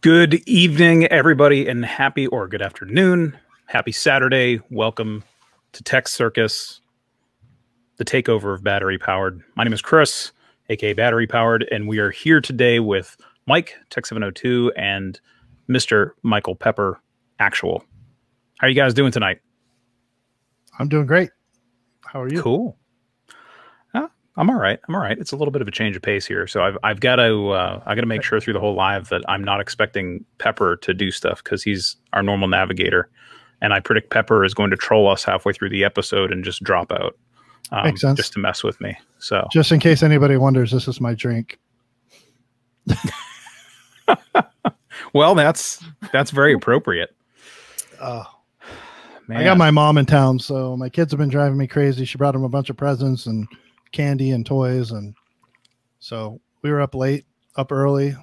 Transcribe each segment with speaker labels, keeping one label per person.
Speaker 1: Good evening, everybody, and happy or good afternoon. Happy Saturday. Welcome to Tech Circus, the takeover of Battery Powered. My name is Chris, aka Battery Powered, and we are here today with Mike, Tech 702, and Mr. Michael Pepper, Actual. How are you guys doing tonight?
Speaker 2: I'm doing great. How are you?
Speaker 1: Cool. I'm all right. I'm all right. It's a little bit of a change of pace here, so I've got to make sure through the whole live that I'm not expecting Pepper to do stuff because he's our normal navigator, and I predict Pepper is going to troll us halfway through the episode and just drop out,
Speaker 2: Makes sense.
Speaker 1: just to mess with me. So
Speaker 2: just in case anybody wonders, this is my drink.
Speaker 1: Well, that's very appropriate.
Speaker 2: Oh,
Speaker 1: man.
Speaker 2: I got my mom in town, so my kids have been driving me crazy. She brought them a bunch of presents and candy and toys, and so we were up late, up early.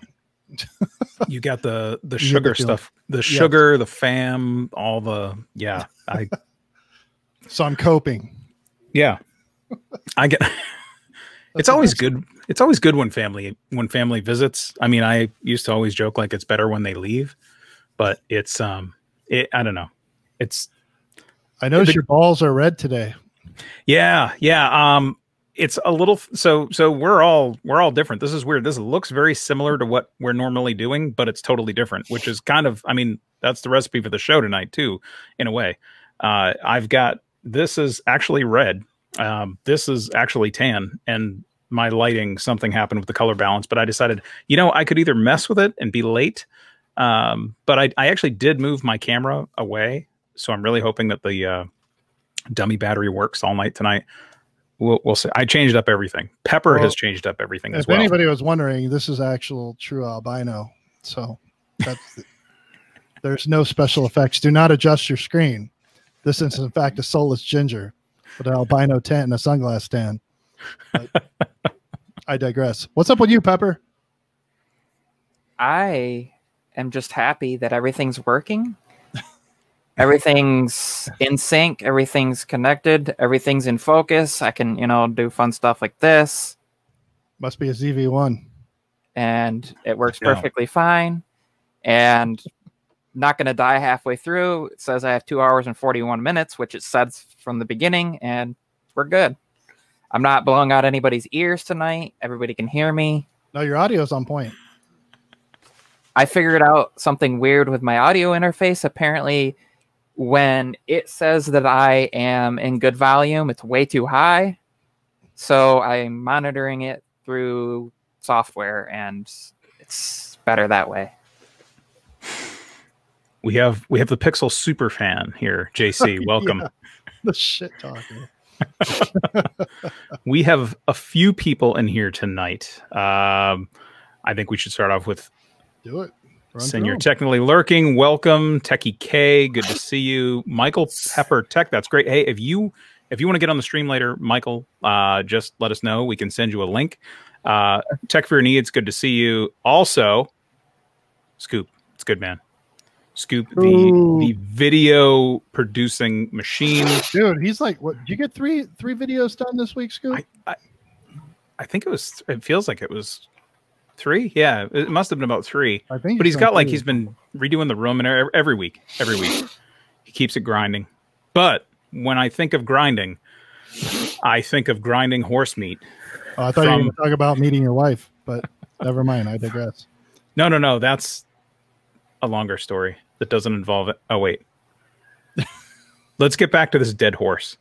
Speaker 1: You got the sugar stuff, the sugar, the fam, all the
Speaker 2: So I'm coping.
Speaker 1: Yeah, I get. It's always good. It's always good when family visits. I mean, I used to always joke like it's better when they leave, but it's I don't know.
Speaker 2: I noticed your balls are red today.
Speaker 1: Yeah. It's a little so we're all different. This is weird. This looks very similar to what we're normally doing, but it's totally different, which is kind of, I mean, that's the recipe for the show tonight too, in a way. This is actually red. This is actually tan, and my lighting, something happened with the color balance, but I decided, I could either mess with it and be late. But I actually did move my camera away. So I'm really hoping that the dummy battery works all night tonight. We'll see. I changed up everything. Pepper has changed up everything as well.
Speaker 2: If anybody was wondering, this is actual true albino. So there's no special effects. Do not adjust your screen. This is, in fact, a soulless ginger with an albino tent and a sunglass stand. But I digress. What's up with you, Pepper?
Speaker 3: I am just happy that everything's working. Everything's in sync. Everything's connected. Everything's in focus. I can, do fun stuff like this.
Speaker 2: Must be a ZV-1.
Speaker 3: And it works perfectly fine. And not going to die halfway through. It says I have 2 hours and 41 minutes, which it says from the beginning, and we're good. I'm not blowing out anybody's ears tonight. Everybody can hear me.
Speaker 2: No, your audio's on point.
Speaker 3: I figured out something weird with my audio interface. Apparently, when it says that I am in good volume, it's way too high. So I'm monitoring it through software, and it's better that way.
Speaker 1: We have the Pixel super fan here, JC. Welcome.
Speaker 2: Yeah, the shit talking.
Speaker 1: We have a few people in here tonight. I think we should start off with
Speaker 2: do it.
Speaker 1: Senior Technically Lurking. Welcome, Techie K. Good to see you, Michael Pepper Tech. That's great. Hey, if you want to get on the stream later, Michael, just let us know. We can send you a link. Tech for Your Needs. Good to see you. Also, Scoop. It's good, man. Scoop, the video producing machine.
Speaker 2: Dude, he's like, what? Did you get three videos done this week, Scoop?
Speaker 1: I think it feels like it was 3. Yeah, it must have been about 3.
Speaker 2: I think,
Speaker 1: but he's got like he's been redoing the room and every week he keeps it grinding. But when I think of grinding, I think of grinding horse meat.
Speaker 2: Oh, I thought you were going to talk about meeting your wife, but never mind. I digress.
Speaker 1: No. That's a longer story that doesn't involve it. Oh wait, let's get back to this dead horse.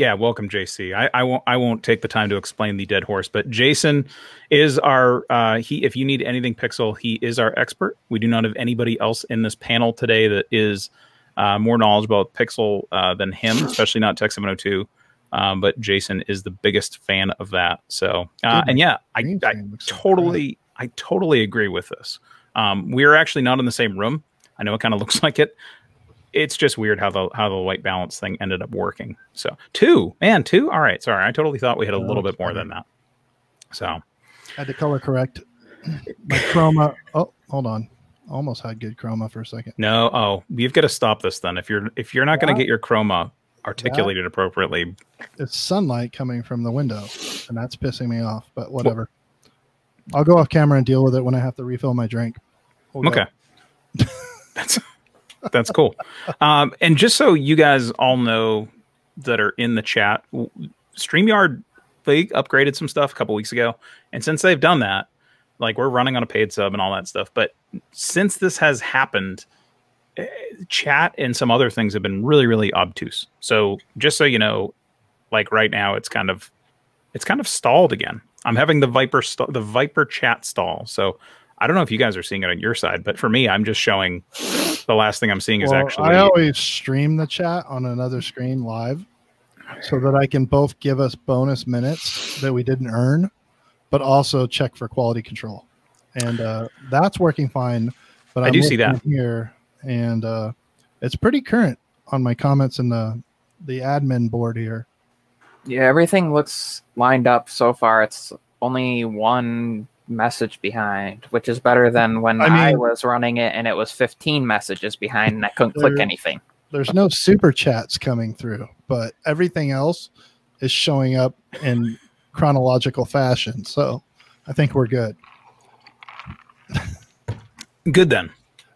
Speaker 1: Yeah, welcome, JC. I won't take the time to explain the dead horse, but Jason is our if you need anything Pixel, he is our expert. We do not have anybody else in this panel today that is more knowledgeable about Pixel than him, especially not Tech 702. But Jason is the biggest fan of that. So and yeah, I totally agree with this. We're actually not in the same room. I know it kind of looks like it. It's just weird how the white balance thing ended up working. So 2. All right. Sorry. I totally thought we had a little bit more than that. So
Speaker 2: had to color correct my chroma. Oh, hold on. Almost had good chroma for a second.
Speaker 1: No. Oh, you've got to stop this then. If you're not going to get your chroma articulated appropriately.
Speaker 2: It's sunlight coming from the window, and that's pissing me off, but whatever. I'll go off camera and deal with it when I have to refill my drink.
Speaker 1: Okay. That's cool. And just so you guys all know that are in the chat, StreamYard, they upgraded some stuff a couple weeks ago. And since they've done that, like we're running on a paid sub and all that stuff. But since this has happened, chat and some other things have been really, really obtuse. So just so you know, like right now, it's kind of stalled again. I'm having the Viper chat stall. So I don't know if you guys are seeing it on your side, but for me, I'm just showing the last thing I'm seeing is actually.
Speaker 2: I always stream the chat on another screen live so that I can both give us bonus minutes that we didn't earn, but also check for quality control. And that's working fine. But
Speaker 1: I do see that
Speaker 2: here, and it's pretty current on my comments in the admin board here.
Speaker 3: Yeah, everything looks lined up so far. It's only one message behind, which is better than when I was running it and it was 15 messages behind and I couldn't click anything.
Speaker 2: There's no super chats coming through, but everything else is showing up in chronological fashion. So I think we're good.
Speaker 1: Good then.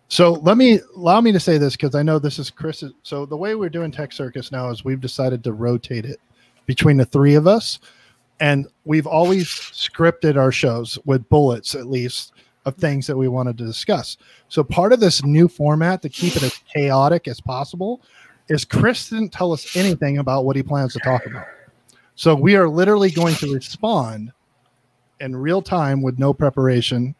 Speaker 2: So allow me to say this, because I know this is Chris. So the way we're doing Tech Circus now is we've decided to rotate it between the three of us. And we've always scripted our shows with bullets, at least, of things that we wanted to discuss. So part of this new format to keep it as chaotic as possible is Chris didn't tell us anything about what he plans to talk about. So we are literally going to respond in real time with no preparation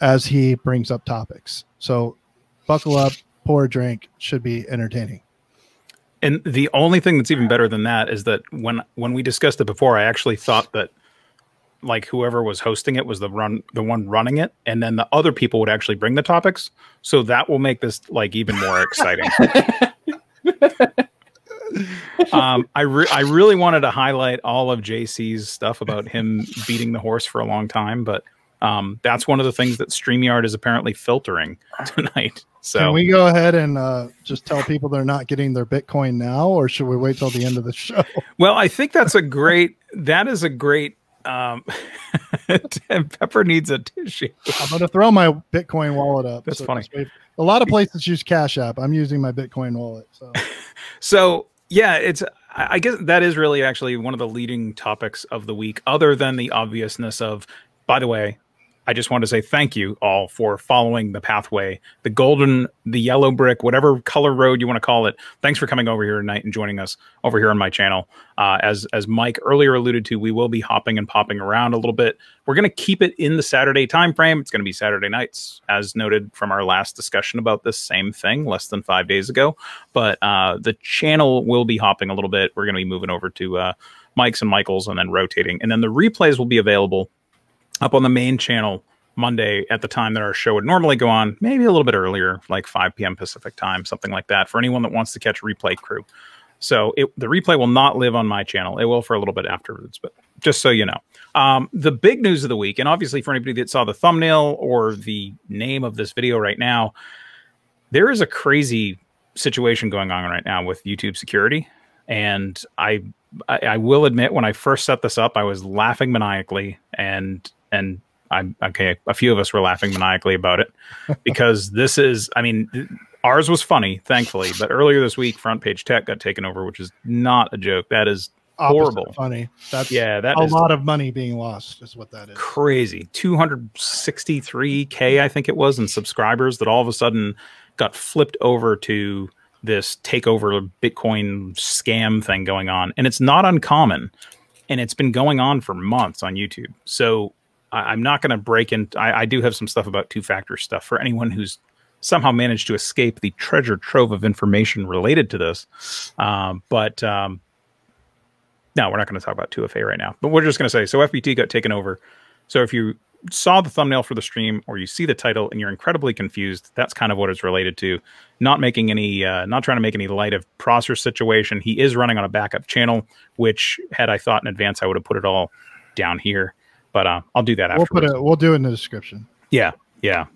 Speaker 2: as he brings up topics. So buckle up, pour a drink, should be entertaining.
Speaker 1: And the only thing that's even better than that is that when we discussed it before, I actually thought that like whoever was hosting it was the one running it, and then the other people would actually bring the topics. So that will make this like even more exciting. I really wanted to highlight all of JC's stuff about him beating the horse for a long time, but that's one of the things that StreamYard is apparently filtering tonight. So
Speaker 2: can we go ahead and just tell people they're not getting their Bitcoin now, or should we wait till the end of the show?
Speaker 1: Well, I think that is a great Pepper needs a tissue.
Speaker 2: I'm going to throw my Bitcoin wallet up.
Speaker 1: That's funny.
Speaker 2: A lot of places use Cash App. I'm using my Bitcoin wallet.
Speaker 1: So yeah, I guess that is really actually one of the leading topics of the week, other than the obviousness of, by the way, I just want to say thank you all for following the pathway, the golden, the yellow brick, whatever color road you want to call it. Thanks for coming over here tonight and joining us over here on my channel. As Mike earlier alluded to, we will be hopping and popping around a little bit. We're going to keep it in the Saturday time frame. It's going to be Saturday nights, as noted from our last discussion about this same thing less than 5 days ago. But the channel will be hopping a little bit. We're going to be moving over to Mike's and Michael's and then rotating. And then the replays will be available up on the main channel Monday at the time that our show would normally go on, maybe a little bit earlier, like 5 p.m. Pacific time, something like that, for anyone that wants to catch replay crew. So the replay will not live on my channel. It will for a little bit afterwards, but just so you know. The big news of the week, and obviously for anybody that saw the thumbnail or the name of this video right now, there is a crazy situation going on right now with YouTube security. And I will admit, when I first set this up, I was laughing maniacally, and a few of us were laughing maniacally about it, because this is, I mean, ours was funny, thankfully, but earlier this week, Front Page Tech got taken over, which is not a joke. That is horrible.
Speaker 2: Funny. That's
Speaker 1: that
Speaker 2: a
Speaker 1: is
Speaker 2: lot of money being lost, is what that is.
Speaker 1: Crazy. 263K, I think it was, in subscribers that all of a sudden got flipped over to this takeover Bitcoin scam thing going on. And it's not uncommon. And it's been going on for months on YouTube. So I'm not going to break in. I do have some stuff about two-factor stuff for anyone who's somehow managed to escape the treasure trove of information related to this. No, we're not going to talk about 2FA right now. But we're just going to say, so FBT got taken over. So if you saw the thumbnail for the stream, or you see the title and you're incredibly confused, that's kind of what it's related to. Not making any, not trying to make any light of Prosser's situation. He is running on a backup channel, which, had I thought in advance, I would have put it all down here. But I'll do that afterwards.
Speaker 2: We'll do it in the description.
Speaker 1: Yeah.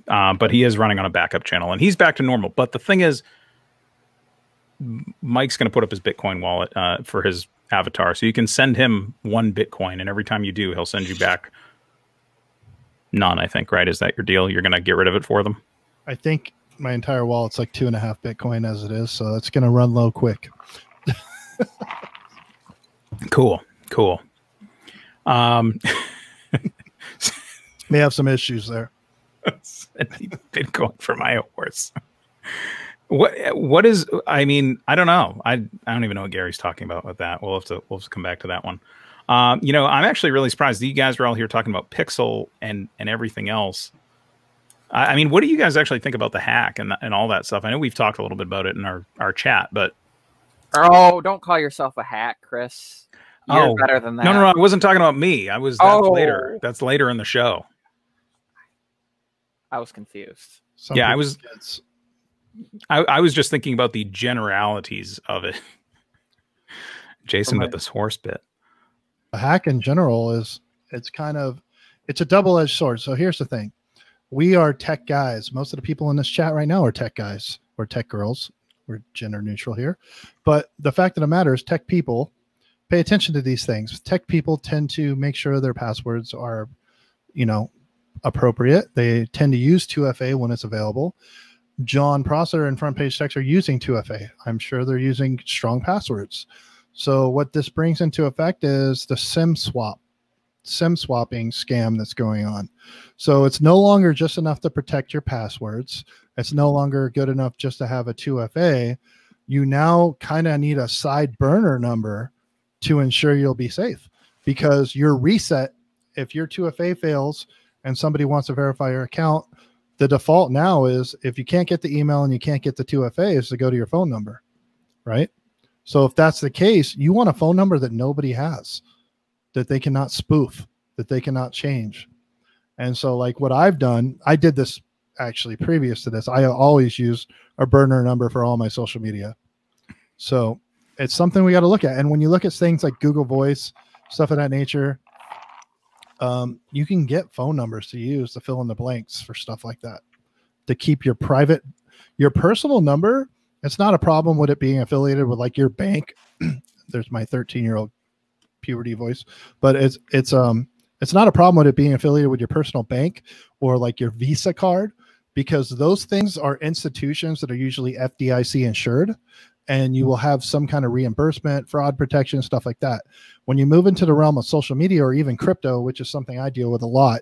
Speaker 1: But he is running on a backup channel, and he's back to normal. But the thing is, Mike's going to put up his Bitcoin wallet for his avatar, so you can send him 1 Bitcoin, and every time you do, he'll send you back None, I think, right? Is that your deal? You're going to get rid of it for them?
Speaker 2: I think my entire wallet's like 2.5 Bitcoin as it is, so it's going to run low quick.
Speaker 1: Cool.
Speaker 2: May have some issues there.
Speaker 1: Bitcoin for my horse. What is? I mean, I don't know. I don't even know what Gary's talking about with that. We'll have to come back to that one. You know, I'm actually really surprised that you guys are all here talking about Pixel and everything else. I mean, what do you guys actually think about the hack and all that stuff? I know we've talked a little bit about it in our chat, but
Speaker 3: oh, don't call yourself a hack, Chris. You're better than that.
Speaker 1: No, I wasn't talking about me. That's later. That's later in the show.
Speaker 3: I was confused.
Speaker 1: I was just thinking about the generalities of it. Jason with this horse bit.
Speaker 2: A hack in general it's a double-edged sword. So here's the thing. We are tech guys. Most of the people in this chat right now are tech guys or tech girls. We're gender neutral here. But the fact of the matter is tech people pay attention to these things. Tech people tend to make sure their passwords are, appropriate. They tend to use 2FA when it's available. John Prosser and Front Page Techs are using 2FA. I'm sure they're using strong passwords. So what this brings into effect is the SIM swapping scam that's going on. So it's no longer just enough to protect your passwords. It's no longer good enough just to have a 2FA. You now kind of need a side burner number to ensure you'll be safe, because your reset, if your 2FA fails and somebody wants to verify your account, the default now is if you can't get the email and you can't get the 2FA is to go to your phone number, right? So if that's the case, you want a phone number that nobody has, that they cannot spoof, that they cannot change. And so like what I've done, I did this actually previous to this. I always use a burner number for all my social media. So it's something we got to look at. And when you look at things like Google Voice, stuff of that nature, you can get phone numbers to use to fill in the blanks for stuff like that, to keep your personal number. It's not a problem with it being affiliated with like your bank. There's my 13-year-old puberty voice, but it's not a problem with it being affiliated with your personal bank or like your Visa card, because those things are institutions that are usually FDIC insured, and you will have some kind of reimbursement, fraud protection, stuff like that. When you move into the realm of social media or even crypto, which is something I deal with a lot,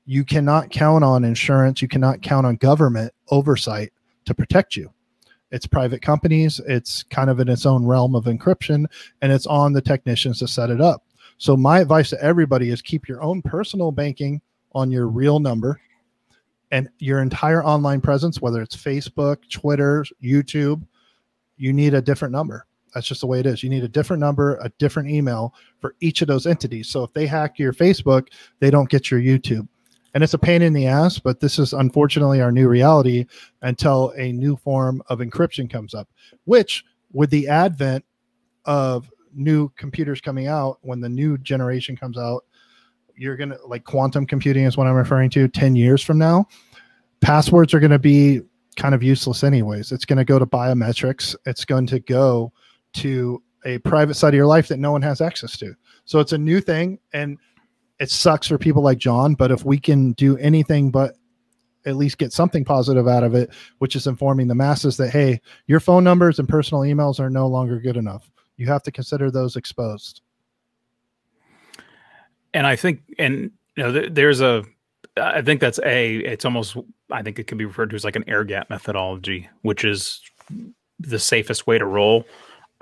Speaker 2: you cannot count on insurance. You cannot count on government oversight to protect you. It's private companies. It's kind of in its own realm of encryption, and it's on the technicians to set it up. So my advice to everybody is keep your own personal banking on your real number, and your entire online presence, whether it's Facebook, Twitter, YouTube, you need a different number. That's just the way it is. You need a different number, a different email for each of those entities. So if they hack your Facebook, they don't get your YouTube. And it's a pain in the ass, but this is unfortunately our new reality until a new form of encryption comes up, which with the advent of new computers coming out, when the new generation comes out, you're going to, like quantum computing is what I'm referring to, 10 years from now, passwords are going to be kind of useless anyways. It's going to go to biometrics. It's going to go to a private side of your life that no one has access to. So it's a new thing, and it sucks for people like John, but if we can do anything but at least get something positive out of it, which is informing the masses that, hey, your phone numbers and personal emails are no longer good enough. You have to consider those exposed.
Speaker 1: And I think, I think it's almost, I think it can be referred to as like an air gap methodology, which is the safest way to roll.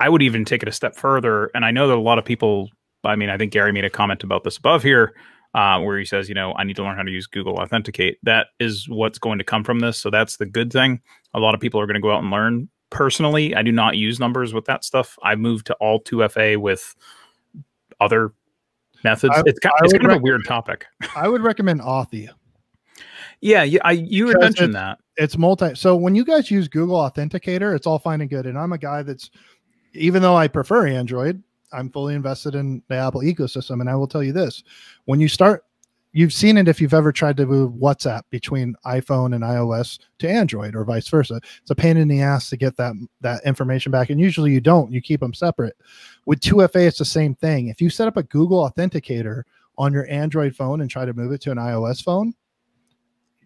Speaker 1: I would even take it a step further. And I know that a lot of people, I mean, I think Gary made a comment about this above here, where he says, I need to learn how to use Google Authenticate. That is what's going to come from this. So that's the good thing. A lot of people are going to go out and learn. Personally, I do not use numbers with that stuff. I moved to all 2FA with other methods. It's kind of a weird topic.
Speaker 2: I would recommend Authy.
Speaker 1: Yeah, you had mentioned that.
Speaker 2: It's multi. So when you guys use Google Authenticator, it's all fine and good. And I'm a guy that's, even though I prefer Android, I'm fully invested in the Apple ecosystem. And I will tell you this, when you start, you've seen it if you've ever tried to move WhatsApp between iPhone and iOS to Android or vice versa. It's a pain in the ass to get that information back. And usually you don't, you keep them separate. With 2FA, it's the same thing. If you set up a Google Authenticator on your Android phone and try to move it to an iOS phone,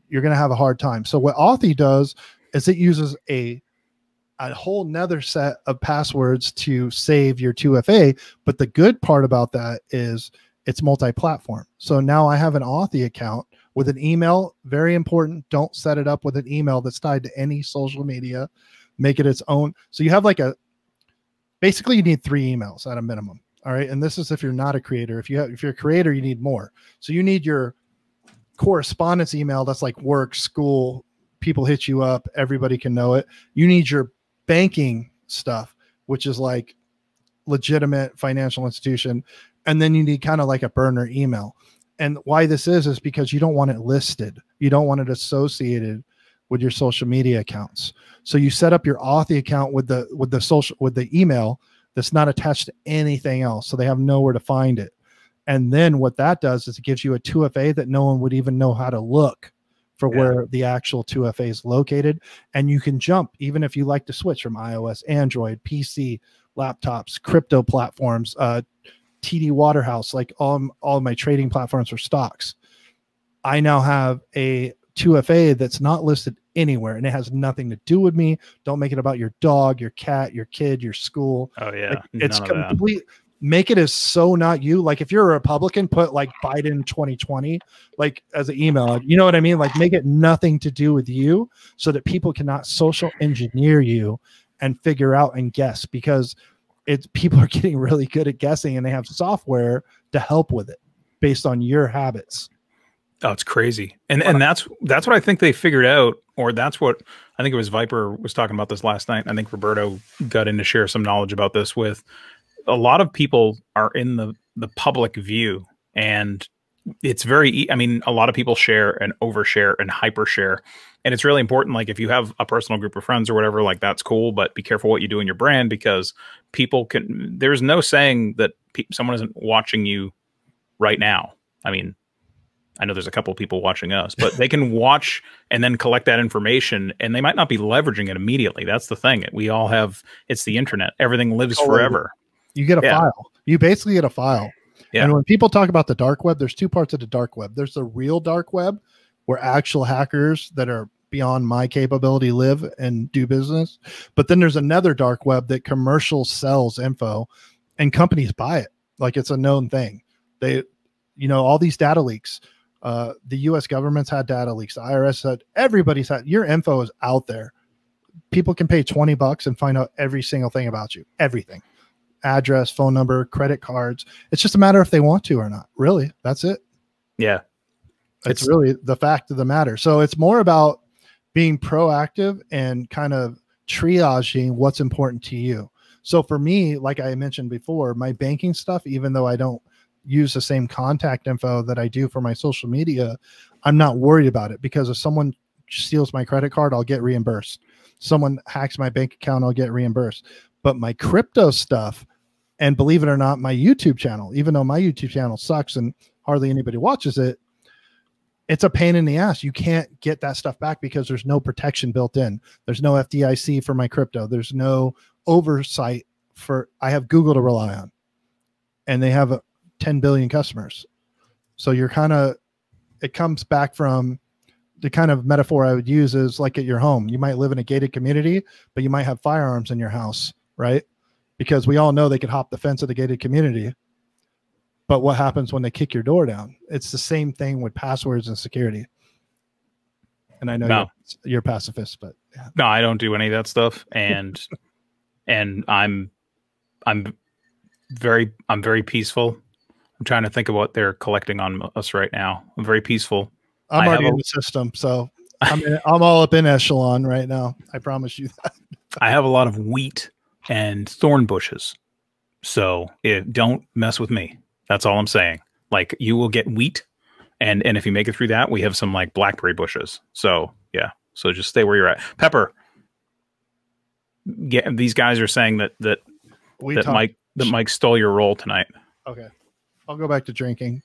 Speaker 2: you're going to have a hard time. So what Authy does is it uses a whole nother set of passwords to save your 2FA. But the good part about that is it's multi-platform. So now I have an Authy account with an email. Very important. Don't set it up with an email that's tied to any social media. Make it its own. So you have like basically you need 3 emails at a minimum. All right. And this is if you're not a creator. If you're a creator, you need more. So you need your correspondence email. That's like work, school, people hit you up. Everybody can know it. You need your banking stuff, which is like legitimate financial institution. And then you need kind of like a burner email. And why this is because you don't want it listed. You don't want it associated with your social media accounts. So you set up your Authy account with the email that's not attached to anything else. So they have nowhere to find it. And then what that does is it gives you a 2FA that no one would even know how to look for where the actual 2FA is located. And you can jump, even if you like to switch from iOS, Android, PC, laptops, crypto platforms, TD Waterhouse, like all my trading platforms for stocks. I now have a 2FA that's not listed anywhere, and it has nothing to do with me. Don't make it about your dog, your cat, your kid, your school.
Speaker 1: Oh yeah,
Speaker 2: like, it's complete. Make it as so not you. Like if you're a Republican, put like Biden 2020 like as an email. You know what I mean? Like make it nothing to do with you, so that people cannot social engineer you and figure out and guess, because people are getting really good at guessing, and they have software to help with it based on your habits.
Speaker 1: Oh, it's crazy. And that's what I think they figured out, or that's what I think it was Viper was talking about this last night. I think Roberto got in to share some knowledge about this with a lot of people are in the public view, and it's very, I mean, a lot of people share and overshare and hypershare. And it's really important. Like if you have a personal group of friends or whatever, like that's cool, but be careful what you do in your brand, because people there's no saying that someone isn't watching you right now. I mean, I know there's a couple of people watching us, but they can watch and then collect that information, and they might not be leveraging it immediately. That's the thing. We all have, it's the internet. Everything lives forever.
Speaker 2: You get a file. You basically get a file. Yeah. And when people talk about the dark web, there's 2 parts of the dark web. There's the real dark web, where actual hackers that are beyond my capability live and do business. But then there's another dark web that commercial sells info and companies buy it. Like it's a known thing. They, all these data leaks. The US government's had data leaks. The IRS had, everybody's had, your info is out there. People can pay $20 and find out every single thing about you. Everything. Address, phone number, credit cards. It's just a matter if they want to or not. Really, that's it.
Speaker 1: Yeah,
Speaker 2: it's really the fact of the matter. So it's more about being proactive and kind of triaging what's important to you. So for me, like I mentioned before, my banking stuff, even though I don't use the same contact info that I do for my social media, I'm not worried about it, because if someone steals my credit card, I'll get reimbursed. Someone hacks my bank account, I'll get reimbursed. But my crypto stuff, and believe it or not, my YouTube channel, even though my YouTube channel sucks and hardly anybody watches it, it's a pain in the ass. You can't get that stuff back because there's no protection built in. There's no FDIC for my crypto. There's no oversight I have Google to rely on, and they have 10 billion customers. So you're it comes back from the kind of metaphor I would use is like at your home. You might live in a gated community, but you might have firearms in your house, right? Because we all know they could hop the fence of the gated community. But what happens when they kick your door down? It's the same thing with passwords and security. And I know you're a pacifist, but yeah.
Speaker 1: No, I don't do any of that stuff. And I'm very peaceful. I'm trying to think of what they're collecting on us right now. I'm very peaceful.
Speaker 2: I'm already in the system, so I'm all up in echelon right now. I promise you that.
Speaker 1: I have a lot of wheat and thorn bushes, so don't mess with me. That's all I'm saying. Like, you will get wheat, and if you make it through that, we have some like blackberry bushes. So yeah, so just stay where you're at. Pepper, these guys are saying that Mike stole your role tonight.
Speaker 2: Okay, I'll go back to drinking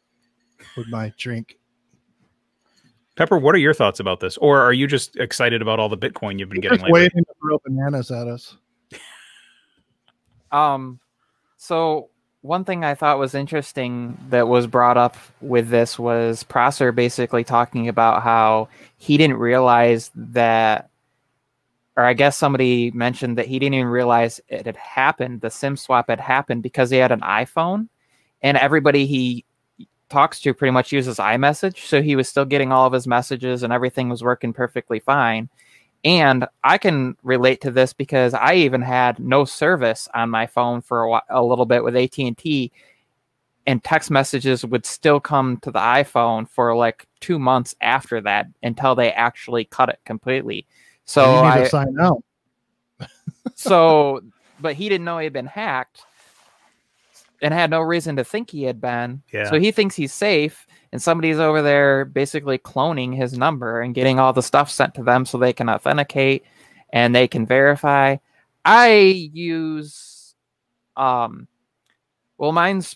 Speaker 2: with my drink.
Speaker 1: Pepper, what are your thoughts about this? Or are you just excited about all the Bitcoin you've been getting lately?
Speaker 2: Waiting to throw bananas at us.
Speaker 3: So one thing I thought was interesting that was brought up with this was Prosser basically talking about how he didn't realize that, or I guess somebody mentioned that he didn't even realize it had happened. The SIM swap had happened because he had an iPhone, and everybody he talks to pretty much uses iMessage. So he was still getting all of his messages and everything was working perfectly fine. And I can relate to this because I even had no service on my phone for a little bit with AT&T, and text messages would still come to the iPhone for like 2 months after that until they actually cut it completely. So
Speaker 2: you need to sign out.
Speaker 3: So, but he didn't know he had been hacked and had no reason to think he had been.
Speaker 1: Yeah.
Speaker 3: So he thinks he's safe, and somebody's over there basically cloning his number and getting all the stuff sent to them so they can authenticate and they can verify. I use, well, mine's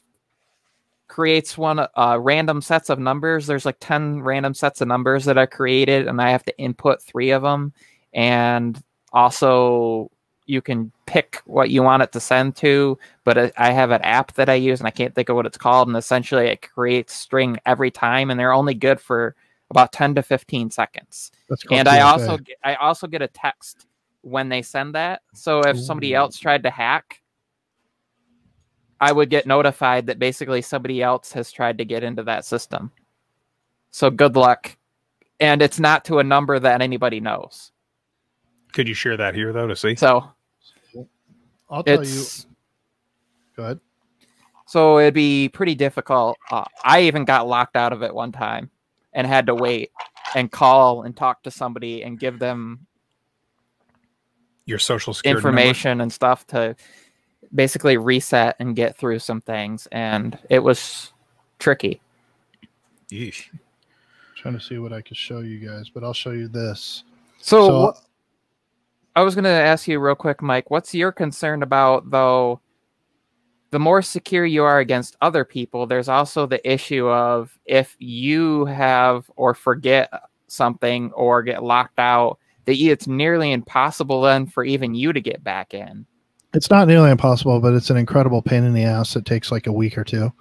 Speaker 3: creates random sets of numbers. There's like 10 random sets of numbers that are created, and I have to input 3 of them. And also, you can pick what you want it to send to, but I have an app that I use, and I can't think of what it's called, and essentially it creates string every time, and they're only good for about 10 to 15 seconds. And I also get a text when they send that. So if somebody else tried to hack, I would get notified that basically somebody else has tried to get into that system. So good luck. And it's not to a number that anybody knows.
Speaker 1: Could you share that here, though, to see?
Speaker 3: So
Speaker 2: I'll tell you. Go ahead.
Speaker 3: So it'd be pretty difficult. I even got locked out of it one time and had to wait and call and talk to somebody and give them
Speaker 1: your social security
Speaker 3: information
Speaker 1: number and
Speaker 3: stuff to basically reset and get through some things. And it was tricky.
Speaker 1: Yeesh.
Speaker 2: Trying to see what I could show you guys, but I'll show you this.
Speaker 3: So I was going to ask you real quick, Mike, what's your concern about, though? The more secure you are against other people, there's also the issue of if you have or forget something or get locked out, that it's nearly impossible then for even you to get back in.
Speaker 2: It's not nearly impossible, but it's an incredible pain in the ass. It takes like a week or two.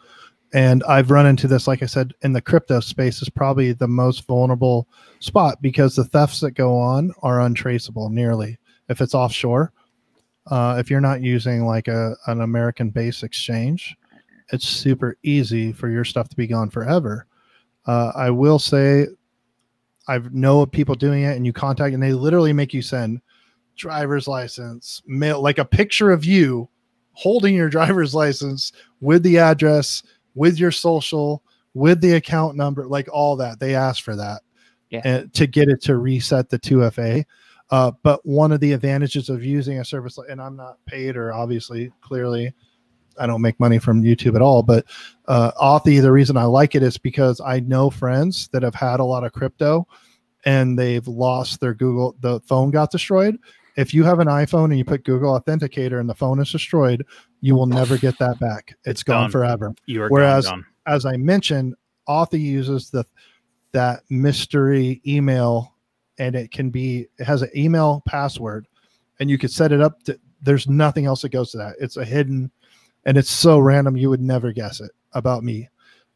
Speaker 2: And I've run into this, like I said, in the crypto space is probably the most vulnerable spot because the thefts that go on are untraceable nearly. If it's offshore, if you're not using like an American base exchange, it's super easy for your stuff to be gone forever. I will say I know of people doing it, and you contact, and they literally make you send driver's license, mail, like a picture of you holding your driver's license with the address, with your social, with the account number, like all that. They ask for that and to get it to reset the 2FA. But one of the advantages of using a service, and I'm not paid, or obviously, clearly, I don't make money from YouTube at all, but Authy, the reason I like it is because I know friends that have had a lot of crypto and they've lost their Google, the phone got destroyed. If you have an iPhone and you put Google Authenticator and the phone is destroyed, you will never get that back. It's gone
Speaker 1: done
Speaker 2: forever.
Speaker 1: You are
Speaker 2: Whereas,
Speaker 1: gone.
Speaker 2: as I mentioned, Authy uses that mystery email, and it has an email password, and you could set it up to, there's nothing else that goes to that. It's a hidden, and it's so random you would never guess it about me.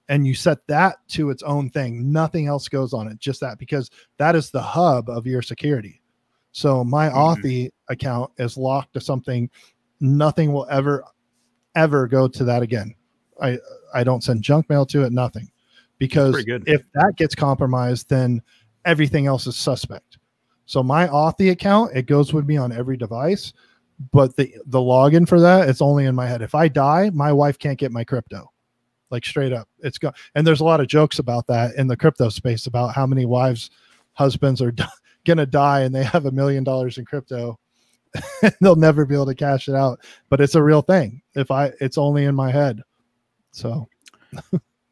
Speaker 2: And you set that to its own thing. Nothing else goes on it, just that, because that is the hub of your security. So my Authy account is locked to something. Nothing will ever go to that again. I don't send junk mail to it, nothing. Because if that gets compromised, then everything else is suspect. So my Authy account, it goes with me on every device, but the login for that, it's only in my head. If I die, my wife can't get my crypto. Like straight up, it's gone. And there's a lot of jokes about that in the crypto space about how many husbands are gonna die and they have $1 million in crypto. They'll never be able to cash it out, but it's a real thing. It's only in my head. So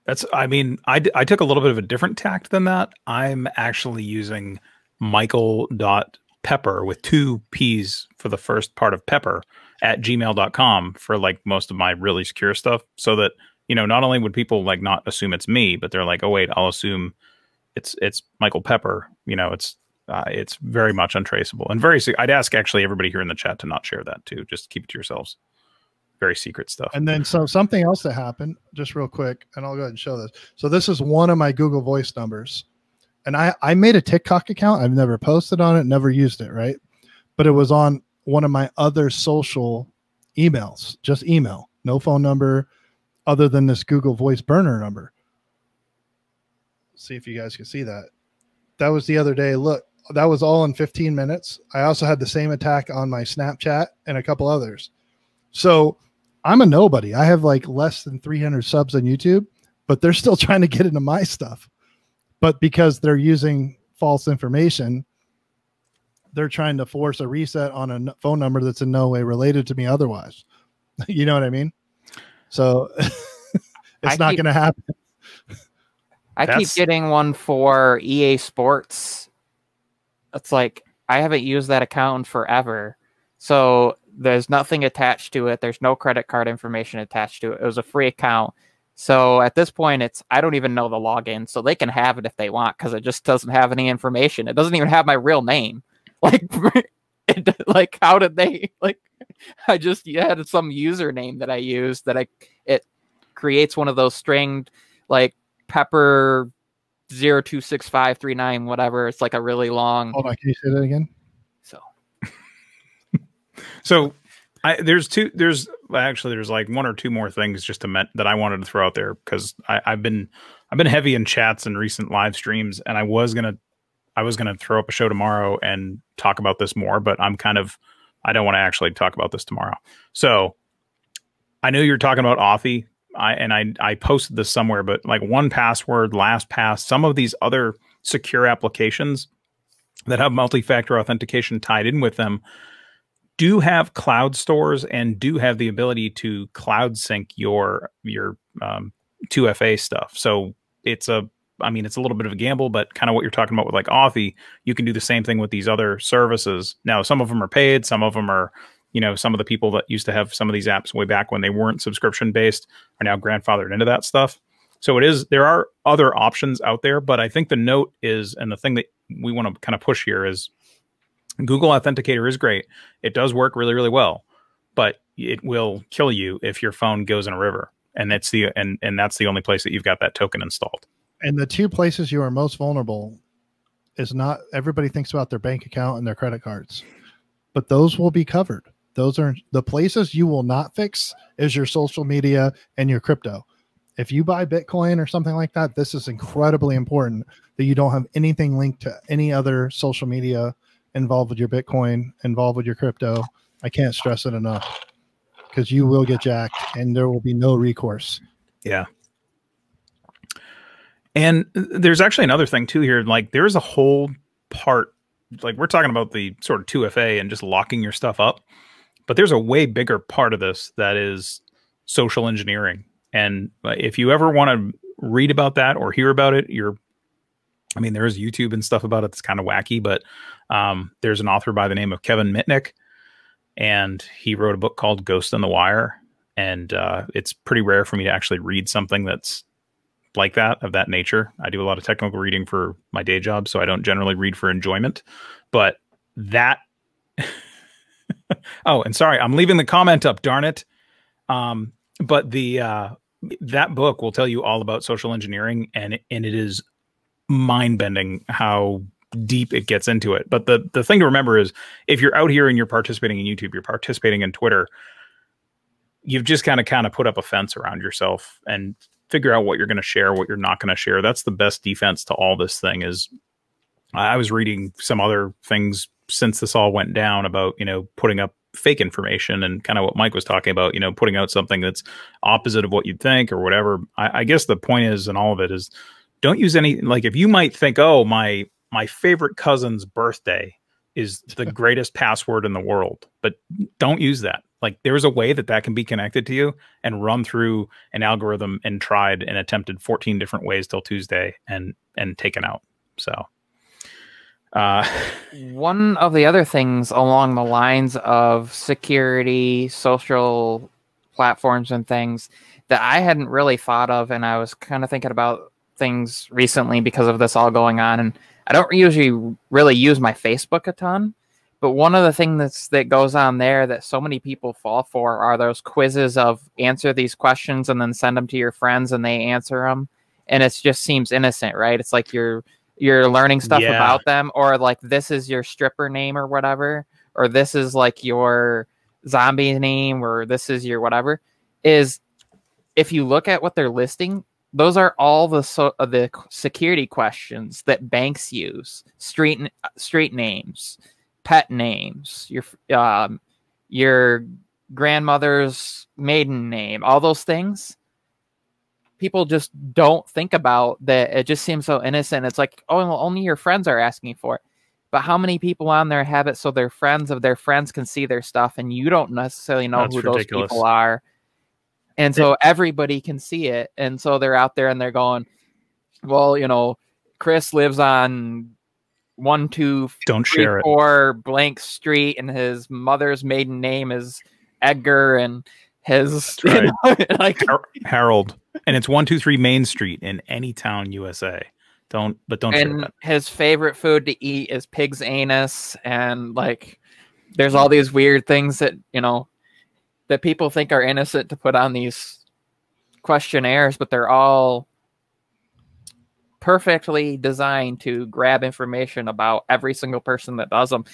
Speaker 1: that's, I mean, I took a little bit of a different tact than that. I'm actually using michael.pepper with 2 P's for the first part of pepper at gmail.com for like most of my really secure stuff, so that, you know, not only would people like not assume it's me, but they're like, oh wait, I'll assume it's Michael Pepper. You know, it's very much untraceable and very. I'd ask actually everybody here in the chat to not share that too. Just keep it to yourselves. very secret stuff.
Speaker 2: And then something else that happened, just real quick, and I'll go ahead and show this. So this is one of my Google Voice numbers. And I made a TikTok account. I've never posted on it, never used it, right? But it was on one of my other social emails, just email, no phone number other than this Google Voice burner number. See if you guys can see that. That was the other day. Look, that was all in 15 minutes. I also had the same attack on my Snapchat and a couple others. So I'm a nobody. I have like less than 300 subs on YouTube, but they're still trying to get into my stuff. But because they're using false information, they're trying to force a reset on a phone number that's in no way related to me otherwise. You know what I mean? So it's not going to happen.
Speaker 3: I keep getting one for EA Sports. It's like, I haven't used that account in forever. So there's nothing attached to it. There's no credit card information attached to it. It was a free account. So at this point, I don't even know the login. So they can have it if they want, because it just doesn't have any information. It doesn't even have my real name. Like, how did they, like, I just had some username that I used that it creates one of those stringed, like, Pepper 026539, whatever. It's like a really long.
Speaker 2: Hold on, can you say that again?
Speaker 1: So there's like one or two more things just that I wanted to throw out there, because I've been heavy in chats and recent live streams, and I was gonna throw up a show tomorrow and talk about this more, but I don't want to actually talk about this tomorrow. So I know you're talking about Authy. I posted this somewhere, but like 1Password, LastPass, some of these other secure applications that have multi-factor authentication tied in with them do have cloud stores and do have the ability to cloud sync your 2FA stuff. So it's a little bit of a gamble, but kind of what you're talking about with like Authy, you can do the same thing with these other services. Now, some of them are paid, some of them are, some of the people that used to have some of these apps way back when they weren't subscription based are now grandfathered into that stuff. So there are other options out there, but I think the note is, and the thing that we want to kind of push here is, Google Authenticator is great. It does work really, really well, but it will kill you if your phone goes in a river. And that's the only place that you've got that token installed.
Speaker 2: And the two places you are most vulnerable is not, everybody thinks about their bank account and their credit cards, but those will be covered. Those are the places you will not fix, is your social media and your crypto. If you buy Bitcoin or something like that, this is incredibly important that you don't have anything linked to any other social media involved with your Bitcoin, involved with your crypto. I can't stress it enough, because you will get jacked and there will be no recourse.
Speaker 1: Yeah. And there's actually another thing too here. Like, there's a whole part, like we're talking about the sort of 2FA and just locking your stuff up, but there's a way bigger part of this that is social engineering. And if you ever want to read about that or hear about it, there is YouTube and stuff about it that's kind of wacky, but there's an author by the name of Kevin Mitnick, and he wrote a book called Ghost in the Wire. And it's pretty rare for me to actually read something that's like that, of that nature. I do a lot of technical reading for my day job, so I don't generally read for enjoyment. But that... Oh, and sorry, I'm leaving the comment up, darn it. But that book will tell you all about social engineering, and it is mind-bending how deep it gets into it. But the thing to remember is, if you're out here and you're participating in YouTube, you're participating in Twitter, you've just kind of put up a fence around yourself and figure out what you're going to share, what you're not going to share. That's the best defense to all this thing. Is I was reading some other things since this all went down about, putting up fake information and kind of what Mike was talking about, putting out something that's opposite of what you'd think or whatever. I guess the point is, in all of it is, don't use any, like, if you might think, oh, my favorite cousin's birthday is the greatest password in the world, but don't use that. Like, there's a way that can be connected to you and run through an algorithm and tried and attempted 14 different ways till Tuesday and taken out. So
Speaker 3: one of the other things along the lines of security, social platforms and things that I hadn't really thought of, and I was kind of thinking about things recently because of this all going on, and I don't usually really use my Facebook a ton, But one of the things that goes on there that so many people fall for are those quizzes of answer these questions and then send them to your friends and they answer them. And it just seems innocent, right? It's like you're learning stuff about them, or like this is your stripper name or whatever, or this is like your zombie name, or this is your whatever. Is if you look at what they're listing, those are all the security questions that banks use: street names, pet names, your grandmother's maiden name, all those things. People just don't think about that. It just seems so innocent. It's like, oh, well, only your friends are asking for it. But how many people on there have it so their friends of their friends can see their stuff and you don't necessarily know who those people are? And so everybody can see it. And so they're out there and they're going, well, you know, Chris lives on 1234 blank street and his mother's maiden name is Edgar and his like
Speaker 1: Harold, and it's 123 Main Street in any town USA. Don't
Speaker 3: and his favorite food to eat is pig's anus, and like there's all these weird things that, you know, that people think are innocent to put on these questionnaires, but they're all perfectly designed to grab information about every single person that does them.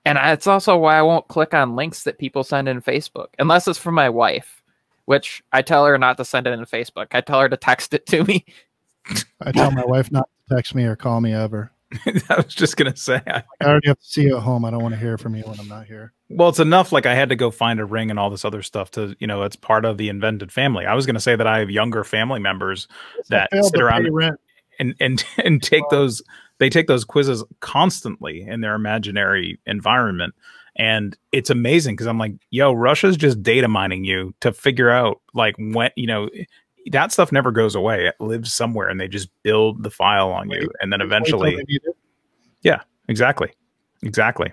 Speaker 3: And it's also why I won't click on links that people send in Facebook, unless it's from my wife, which I tell her not to send it in Facebook. I tell her to text it to me.
Speaker 2: I tell my wife not to text me or call me ever.
Speaker 1: I was just going to say. I
Speaker 2: already have to see you at home. I don't want to hear from you when I'm not here.
Speaker 1: Well, it's enough. Like I had to go find a ring and all this other stuff to, you know, it's part of the invented family. I was going to say that I have younger family members that sit around and take those. They take those quizzes constantly in their imaginary environment. And it's amazing because I'm like, yo, Russia's just data mining you to figure out like when, you know, that stuff never goes away. It lives somewhere and they just build the file on you. And then eventually. Yeah, exactly. Exactly.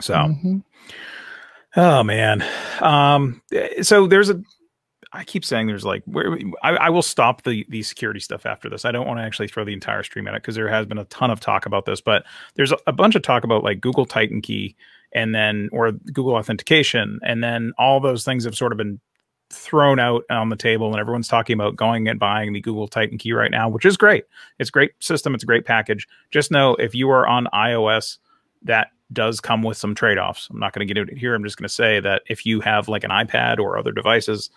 Speaker 1: So, oh man. So there's I keep saying there's like I will stop the security stuff after this. I don't want to actually throw the entire stream at it because there has been a ton of talk about this, but there's a bunch of talk about like Google Titan Key and then or Google authentication, and then all those things have sort of been thrown out on the table, and everyone's talking about going and buying the Google Titan Key right now, which is great. It's a great system. It's a great package. Just know if you are on iOS, that does come with some trade-offs. I'm not going to get into it here. I'm just going to say that if you have like an iPad or other devices,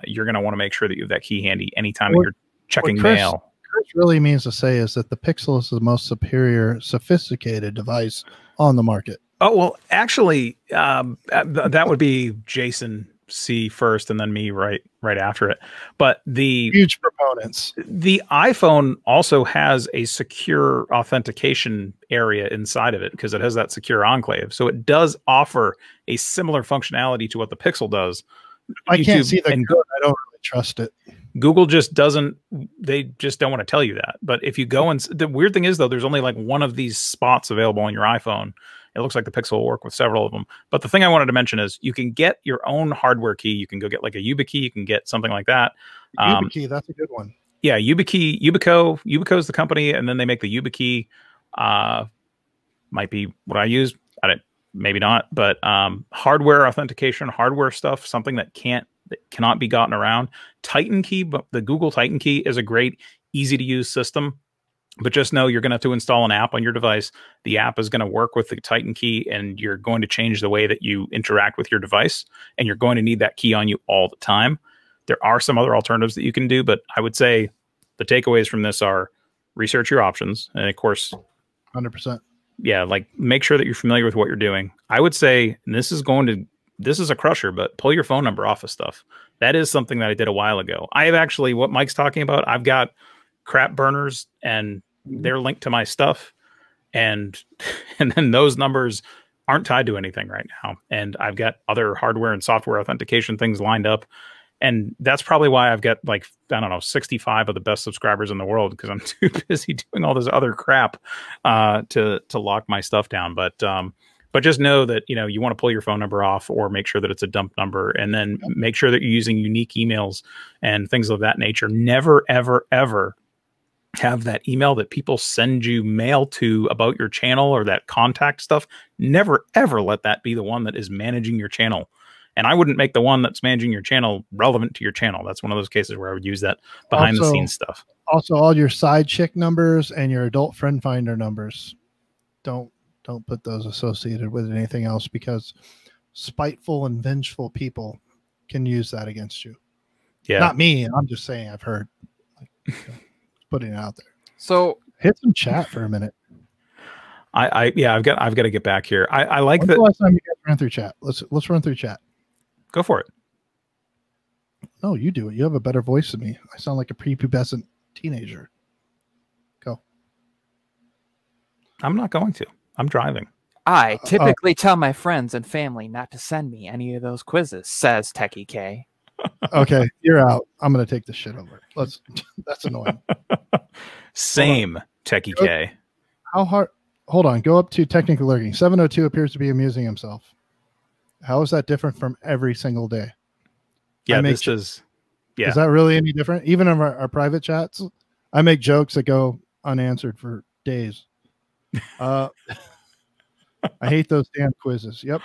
Speaker 1: you're going to want to make sure that you have that key handy anytime that you're checking mail.
Speaker 2: Chris really means to say is that the Pixel is the most superior, sophisticated device on the market.
Speaker 1: Oh, well, actually, that would be Jason C first and then me right after it. But the
Speaker 2: huge proponents.
Speaker 1: The iPhone also has a secure authentication area inside of it because it has that secure enclave. So it does offer a similar functionality to what the Pixel does.
Speaker 2: I can't see the good. I don't really trust it.
Speaker 1: Google just doesn't, they just don't want to tell you that. But if you go and the weird thing is though, there's only like one of these spots available on your iPhone. It looks like the Pixel will work with several of them. But the thing I wanted to mention is you can get your own hardware key. You can go get like a YubiKey. You can get something like that.
Speaker 2: YubiKey, that's a good one.
Speaker 1: Yeah, YubiKey, Yubico is the company, and then they make the YubiKey. Might be what I use. Maybe not, but hardware authentication, hardware stuff, something that cannot be gotten around. Titan Key, but the Google Titan Key is a great, easy to use system. But just know you're going to have to install an app on your device. The app is going to work with the Titan Key, and you're going to change the way that you interact with your device, and you're going to need that key on you all the time. There are some other alternatives that you can do, but I would say the takeaways from this are research your options. And of course,
Speaker 2: 100%.
Speaker 1: Yeah, like make sure that you're familiar with what you're doing. I would say, and this is a crusher, but pull your phone number off of stuff. That is something that I did a while ago. I have actually, what Mike's talking about, I've got crap burners and they're linked to my stuff. And then those numbers aren't tied to anything right now. And I've got other hardware and software authentication things lined up. And that's probably why I've got like, I don't know, 65 of the best subscribers in the world, because I'm too busy doing all this other crap to lock my stuff down. But just know that, you know, you want to pull your phone number off or make sure that it's a dump number, and then make sure that you're using unique emails and things of that nature. Never, ever, ever have that email that people send you mail to about your channel or that contact stuff, never ever let that be the one that is managing your channel. And I wouldn't make the one that's managing your channel relevant to your channel. That's one of those cases where I would use that behind the scenes stuff.
Speaker 2: Also, all your side chick numbers and your adult friend finder numbers, don't put those associated with anything else, because spiteful and vengeful people can use that against you.
Speaker 1: Yeah.
Speaker 2: Not me. I'm just saying, I've heard, like, putting it out there.
Speaker 3: So
Speaker 2: hit some chat for a minute.
Speaker 1: Yeah, I've got to get back here. I like that.
Speaker 2: When's the last time you guys ran through chat? Let's run through chat.
Speaker 1: Go for it.
Speaker 2: No, you do it. You have a better voice than me. I sound like a prepubescent teenager. Go.
Speaker 1: I'm not going to. I'm driving.
Speaker 3: I typically tell my friends and family not to send me any of those quizzes, says Techie K.
Speaker 2: Okay, you're out. I'm gonna take this shit over. That's annoying.
Speaker 1: Same, Techie K.
Speaker 2: How hard? Hold on. Go up to technical lurking. 702 appears to be amusing himself. How is that different from every single day?
Speaker 1: Yeah, this is. Yeah.
Speaker 2: Is that really any different? Even in our private chats, I make jokes that go unanswered for days. I hate those damn quizzes. Yep.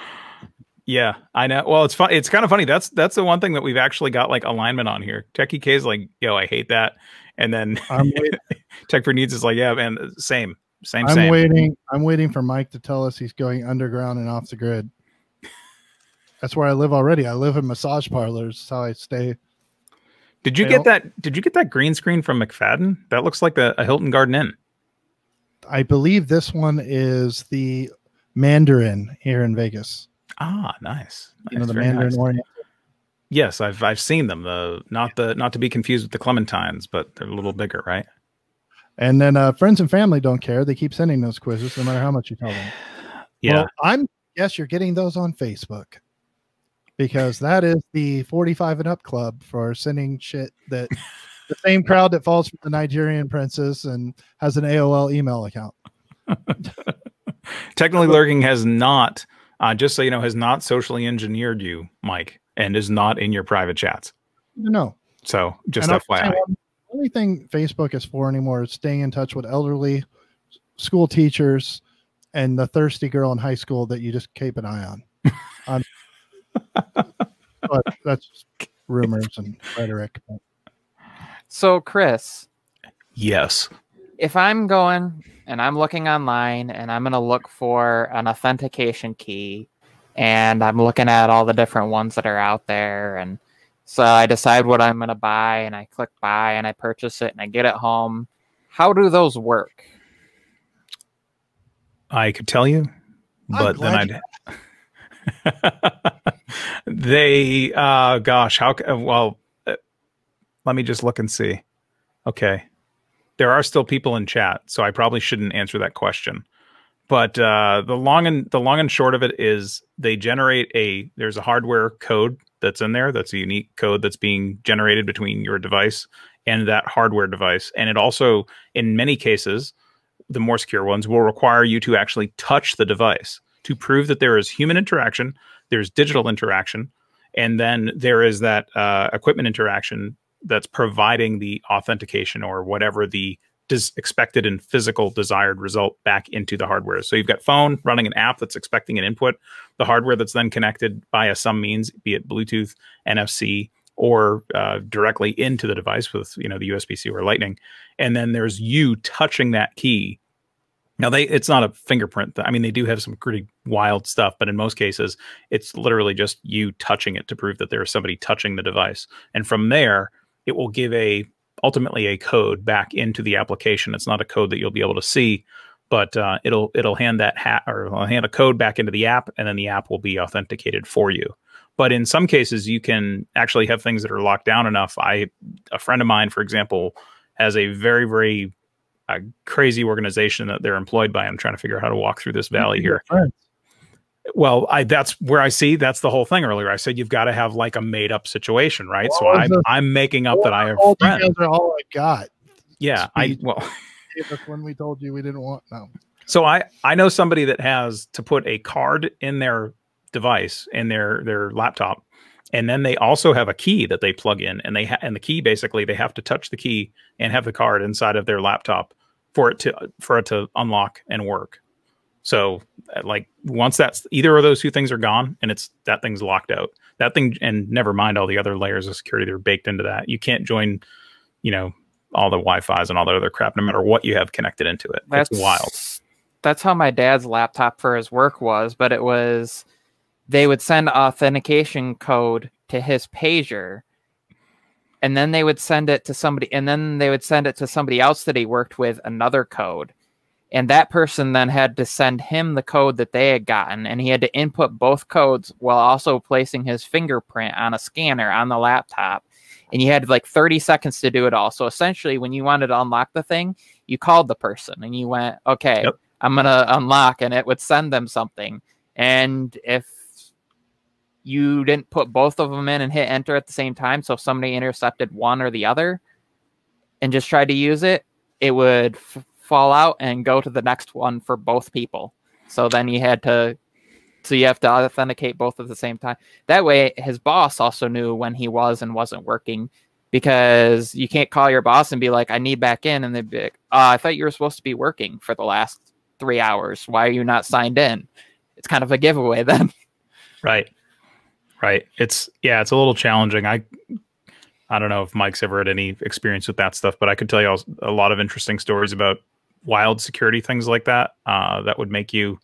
Speaker 1: Yeah, I know. Well, it's fun. It's kind of funny. That's the one thing that we've actually got like alignment on here. Techie K is like, yo, I hate that. And then Tech for Needs is like, yeah, man, same.
Speaker 2: I'm waiting for Mike to tell us he's going underground and off the grid. That's where I live already. I live in massage parlors. That's how I stay.
Speaker 1: Did you get that green screen from McFadden? That looks like a Hilton Garden Inn.
Speaker 2: I believe this one is the Mandarin here in Vegas.
Speaker 1: Ah, nice.
Speaker 2: You know, the Mandarin Orient.
Speaker 1: Yes, I've seen them. Not to be confused with the Clementines, but they're a little bigger, right?
Speaker 2: And then friends and family don't care. They keep sending those quizzes no matter how much you tell them.
Speaker 1: Yeah.
Speaker 2: Well, yes, you're getting those on Facebook, because that is the 45 and up club for sending shit that the same crowd that falls for the Nigerian princess and has an AOL email account.
Speaker 1: Technically Lurking has not, just so you know, has not socially engineered you, Mike, and is not in your private chats.
Speaker 2: No.
Speaker 1: So just FYI.
Speaker 2: The only thing Facebook is for anymore is staying in touch with elderly, school teachers, and the thirsty girl in high school that you just keep an eye on. But that's just rumors and rhetoric.
Speaker 3: So, Chris.
Speaker 1: Yes.
Speaker 3: If I'm going and I'm looking online and I'm going to look for an authentication key, and I'm looking at all the different ones that are out there, and so I decide what I'm going to buy, and I click buy, and I purchase it, and I get it home. How do those work?
Speaker 1: I could tell you, but then they, gosh, let me just look and see. Okay. There are still people in chat, so I probably shouldn't answer that question. But the long and short of it is they generate there's a hardware code that's in there. That's a unique code that's being generated between your device and that hardware device. And it also, in many cases, the more secure ones, will require you to actually touch the device to prove that there is human interaction, there's digital interaction, and then there is that equipment interaction that's providing the authentication or whatever the expected and physical desired result back into the hardware. So you've got phone running an app that's expecting an input, the hardware that's then connected via some means, be it Bluetooth, NFC, or directly into the device with the USB-C or Lightning. And then there's you touching that key. Now it's not a fingerprint. I mean, they do have some pretty wild stuff, but in most cases, it's literally just you touching it to prove that there's somebody touching the device. And from there, it will give ultimately a code back into the application. It's not a code that you'll be able to see, but it'll hand hand a code back into the app, and then the app will be authenticated for you. But in some cases, you can actually have things that are locked down enough. A friend of mine, for example, has a very, very crazy organization that they're employed by. I'm trying to figure out how to walk through this valley here. Well, that's where I see that's the whole thing earlier. I said you've got to have like a made up situation, right? So I'm making up that I have friends.
Speaker 2: You guys are all I got.
Speaker 1: Yeah,
Speaker 2: that's when we told you we didn't want them.
Speaker 1: So I know somebody that has to put a card in their device, in their laptop, And then they also have a key that they plug in, and and the key, basically they have to touch the key and have the card inside of their laptop for it to unlock and work. So like once that's either of those two things are gone, and that thing's locked out. That thing, and never mind all the other layers of security that are baked into that. You can't join, you know, all the Wi-Fi's and all that other crap, no matter what you have connected into it. It's wild.
Speaker 3: That's how my dad's laptop for his work was, but it was, they would send authentication code to his pager, and then they would send it to somebody, and then they would send it to somebody else that he worked with, another code. And that person then had to send him the code that they had gotten, and he had to input both codes while also placing his fingerprint on a scanner on the laptop. And you had like 30 seconds to do it all. So essentially, when you wanted to unlock the thing, you called the person and you went, okay, yep, I'm going to unlock, and it would send them something. And if you didn't put both of them in and hit enter at the same time, so if somebody intercepted one or the other and just tried to use it, it would fall out and go to the next one for both people. So then you have to authenticate both at the same time. That way his boss also knew when he was and wasn't working, because you can't call your boss and be like, I need back in. And they'd be like, I thought you were supposed to be working for the last 3 hours. Why are you not signed in? It's kind of a giveaway then.
Speaker 1: Right. It's a little challenging. I don't know if Mike's ever had any experience with that stuff, but I could tell you a lot of interesting stories about wild security things like that. That would make you,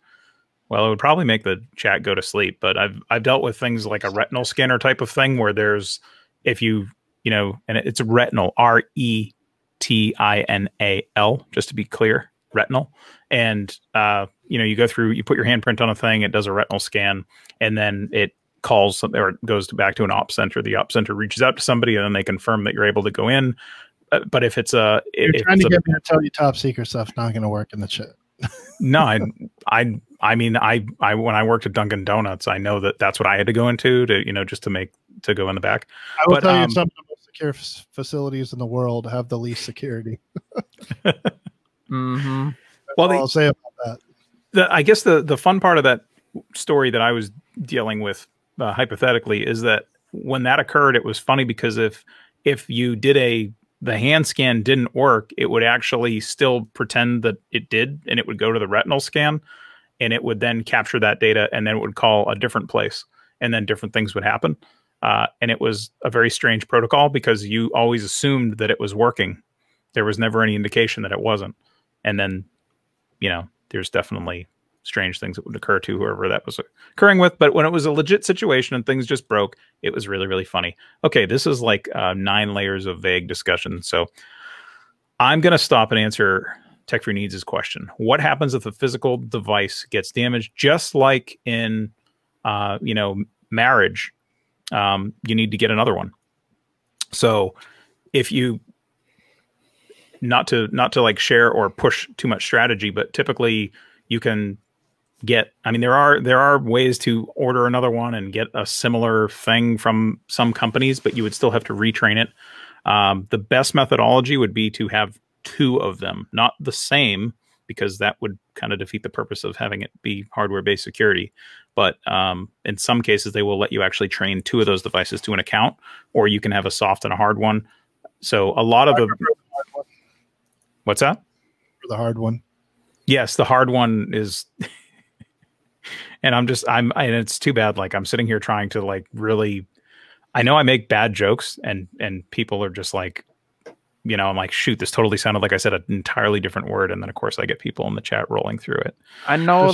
Speaker 1: well, it would probably make the chat go to sleep. But I've dealt with things like a retinal scanner type of thing, where there's, if you know, and it's a retinal, RETINAL, just to be clear, retinal. And you know, you go through, you put your handprint on a thing, it does a retinal scan, and then it calls something, or it goes back to an ops center. The ops center reaches out to somebody, and then they confirm that you're able to go in. But if it's a,
Speaker 2: you're trying to get me to tell you top secret stuff, not going to work in the chat.
Speaker 1: No, I mean, when I worked at Dunkin' Donuts, I know that that's what I had to go into to, you know, just to go in the back.
Speaker 2: I will tell you, some of the most secure facilities in the world have the least security.
Speaker 3: Mm-hmm.
Speaker 2: Well, I'll say about that.
Speaker 1: I guess the fun part of that story that I was dealing with hypothetically is that when that occurred, it was funny because if you did the hand scan didn't work, it would actually still pretend that it did, and it would go to the retinal scan, and it would then capture that data, and then it would call a different place, and then different things would happen. And it was a very strange protocol because you always assumed that it was working. There was never any indication that it wasn't. And then, you know, there's definitely strange things that would occur to whoever that was occurring with. But when it was a legit situation and things just broke, it was really, really funny. Okay, this is like 9 layers of vague discussion. So I'm going to stop and answer Tech for Needs' question. What happens if the physical device gets damaged? Just like in, you know, marriage, you need to get another one. So if you, not to like share or push too much strategy, but typically you can get, I mean, there are ways to order another one and get a similar thing from some companies, but you would still have to retrain it. The best methodology would be to have 2 of them, not the same, because that would kind of defeat the purpose of having it be hardware-based security. But in some cases, they will let you actually train 2 of those devices to an account, or you can have a soft and a hard one. So a lot of the what's that?
Speaker 2: For the hard one.
Speaker 1: Yes, the hard one is, and and it's too bad. Like I'm sitting here trying to like really, I know I make bad jokes and people are just like, you know, I'm like, shoot, this totally sounded like I said an entirely different word. And then of course I get people in the chat rolling through it.
Speaker 3: I know